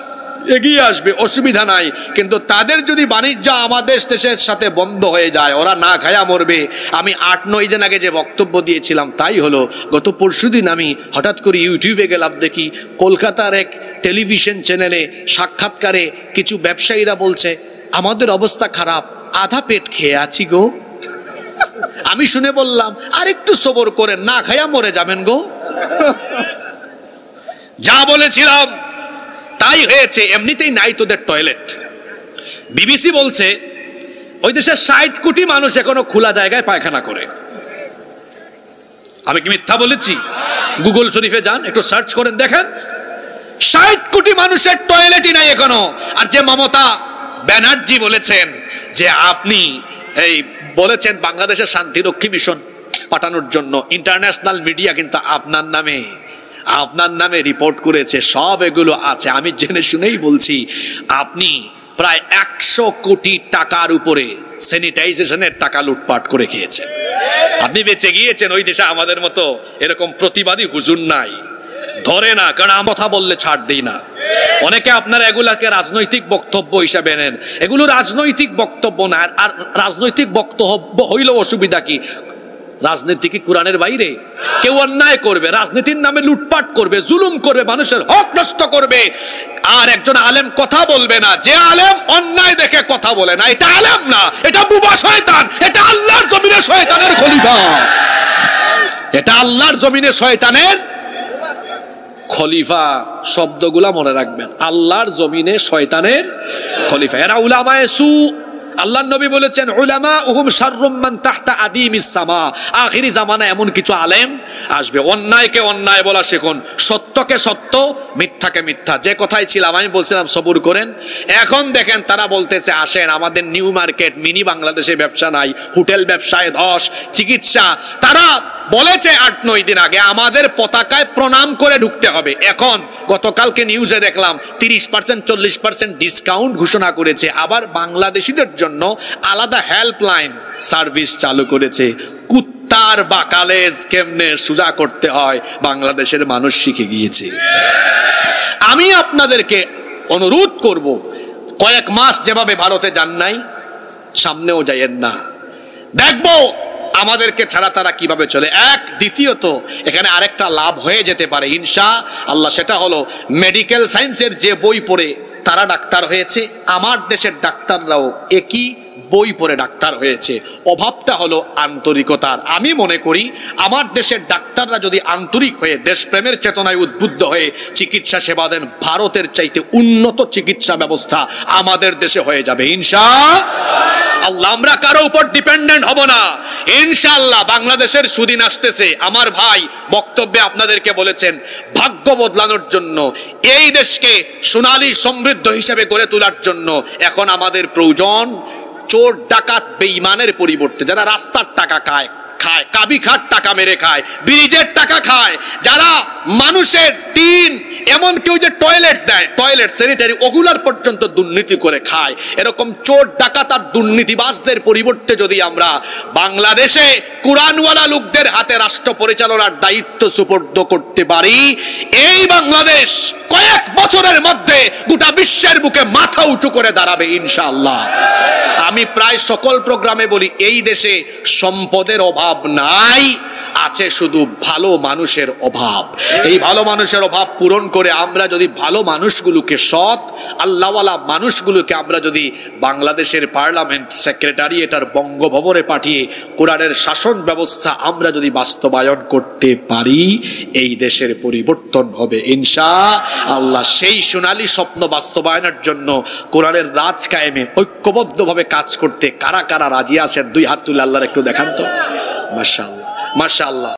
এগিয়ে আসবে, অসুবিধা নাই। কিন্তু তাদের যদি বাণিজ্য আমাদের দেশের সাথে বন্ধ হয়ে যায়, ওরা না খায়া মরবে। আমি 8-9 দিন আগে যে বক্তব্য দিয়েছিলাম তাই হলো। গত পরশুদিন আমি হঠাৎ করে ইউটিউবে গেলাম, দেখি কলকাতার এক টেলিভিশন চ্যানেলে সাক্ষাৎকারে কিছু ব্যবসায়ীরা বলছে, আমাদের অবস্থা খারাপ, আধা পেট খেয়ে আছি গো। আমি শুনে বললাম, আর একটু সবর করেন, না খায়া মরে যাবেন গো। যা বলেছিলাম তাই হয়েছে। এমনিতেই নাই তোদের টয়লেট। বিবিসি বলছে ওই দেশের 60 কোটি মানুষ এখনো খোলা জায়গায় পায়খানা করে। আমি কি মিথ্যা বলেছি? গুগল শরীফে যান, একটু সার্চ করেন, দেখেন 60 কোটি মানুষের টয়লেটই নাই এখনো। আর যে মমতা ব্যানার্জি বলেছেন যে আপনি এই বলেছেন বাংলাদেশের শান্তিরক্ষী মিশন পাঠানোর জন্য, ইন্টারন্যাশনাল মিডিয়া কিন্তু আপনার নামে রিপোর্ট করেছে, সব এগুলো আছে। আমি জেনে শুনেই বলছি, আপনি প্রায় 100 কোটি টাকার উপরে স্যানিটাইজেশনের টাকা লুটপাট করে খেয়েছেন। আপনি বেঁচে গিয়েছেন। ওই দেশে আমাদের মতো এরকম প্রতিবাদী হুজুর নাই, ধরে না, কারণ আমি কথা বললে ছাড় দিই না। অনেকে আপনারা এগুলাকে রাজনৈতিক বক্তব্য হিসাবে নেন, এগুলো রাজনৈতিক বক্তব্য না। আর রাজনৈতিক বক্তব্য হইলেও অসুবিধা কি? রাজনীতি কি কোরআনের বাইরে? কেউ অন্যায় করবে, রাজনীতির নামে লুটপাট করবে, জুলুম করবে, মানুষের হক নষ্ট করবে, আর একজন আলেম কথা বলবে না। যে আলেম অন্যায় দেখে কথা বলে না, এটা আলেম না, এটা বুবা শয়তান, এটা আল্লাহর জমিনে শয়তানের খলিফা, এটা আল্লাহর জমিনে শয়তানের খলিফা। শব্দগুলা মনে রাখবেন, আল্লাহর জমিনে শয়তানের খলিফা। এরা উলামায়ে সু। আল্লাহর নবী বলেছেন, উলামা উহুম শাররুম মান তাহতা আদিমিস সামা। আখিরি জামানা এমন কিছু আলেম আসবে, অন্যায়কে অন্যায় বলা শিখুন, সত্যকে সত্য, মিথ্যাকে মিথ্যা। যে কথাই ছিলাম, আমি বলছিলাম সবুর করেন। এখন দেখেন তারা বলতেছে, আসেন আমাদের নিউ মার্কেট মিনি বাংলাদেশে ব্যবসা নাই, হোটেল ব্যবসায় ধস, চিকিৎসা। তারা বলেছে 8-9 দিন আগে আমাদের পতাকায় প্রণাম করে ঢুকতে হবে। এখন গতকালকে নিউজে দেখলাম 30% 40% ডিসকাউন্ট ঘোষণা করেছে। আবার বাংলাদেশিদের জন্য আলাদা হেল্পলাইন সার্ভিস চালু করেছে। কুত্তার বাকালেজ কেমনে সোজা করতে হয় বাংলাদেশের মানুষ শিখে গিয়েছে। আমি আপনাদেরকে অনুরোধ করব, কয়েক মাস যেভাবে ভারতে যান নাই, সামনেও যাইয়েন না। দেখবো আমাদেরকে ছাড়া তারা কিভাবে চলে। দ্বিতীয়ত এখানে আরেকটা লাভ হয়ে যেতে পারে ইনশাআল্লাহ, সেটা হলো মেডিকেল সায়েন্সের যে বই পড়ে তারা ডাক্তার হয়েছে, আমার দেশের ডাক্তাররাও একই বই পড়ে ডাক্তার হয়েছে। অভাবটা হলো আন্তরিকতার। আমি মনে করি আমার দেশের ডাক্তাররা যদি আন্তরিক হয়ে দেশপ্রেমের চেতনায় উদ্বুদ্ধ হয়ে চিকিৎসা সেবা দেন, ভারতের চাইতে উন্নত চিকিৎসা ব্যবস্থা আমাদের দেশে হয়ে যাবে ইনশাআল্লাহ। আমরা কারো উপর ডিপেন্ডেন্ট হব না ইনশাআল্লাহ। বাংলাদেশের সুদিন আসতেছে। আমার ভাই বক্তব্যে আপনাদেরকে বলেছেন, ভাগ্য বদলানোর জন্য, এই দেশকে সোনালী সমৃদ্ধ হিসেবে গড়ে তোলার জন্য এখন আমাদের প্রয়োজন চোর ডাকাত বেঈমানের পরিবর্তে যারা রাস্তার টাকা খায়, কাবি খাট টাকা মেরে খায়, ব্রিজের টাকা খায়, যারা মানুষের টিন, এমন কেউ যে টয়লেট দেয়, টয়লেট স্যানিটারি, ওগুলার পর্যন্ত দুর্নীতি করে খায়, এরকম চোর ডাকাত আর দুর্নীতিবাজদের পরিবর্তে যদি আমরা বাংলাদেশে কুরআনওয়ালা লোকদের হাতে রাষ্ট্র পরিচালনার দায়িত্ব সুপর্দ করতে পারি, এই বাংলাদেশ কয়েক বছরের মধ্যে গোটা বিশ্বের বুকে মাথা উঁচু করে দাঁড়াবে ইনশাআল্লাহ। আমি প্রায় সকল প্রোগ্রামে বলি, এই দেশে সম্পদের অভাব নাই, আছে শুধু ভালো মানুষের অভাব। এই ভালো মানুষের অভাব পূরণ করে আমরা যদি ভালো মানুষগুলোকে, সৎ আল্লাহওয়ালা মানুষগুলোকে আমরা যদি বাংলাদেশের পার্লামেন্ট সেক্রেটারিয়েট আর বঙ্গভবনে পাঠিয়ে কোরআনের শাসন ব্যবস্থা আমরা যদি বাস্তবায়ন করতে পারি, এই দেশের পরিবর্তন হবে ইনশাআল্লাহ। সেই সোনালী স্বপ্ন বাস্তবায়নের জন্য কোরআনের রাজ কায়েমে ঐক্যবদ্ধভাবে কাজ করতে কারা কারা রাজি আছেন? দুই হাত তুলে আল্লাহর একটু দেখান তো। মাশাআল্লাহ মাশাআল্লাহ।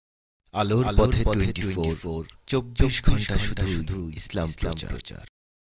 আলোর পথে 24 24 ঘন্টা শুধু ইসলাম প্রচার।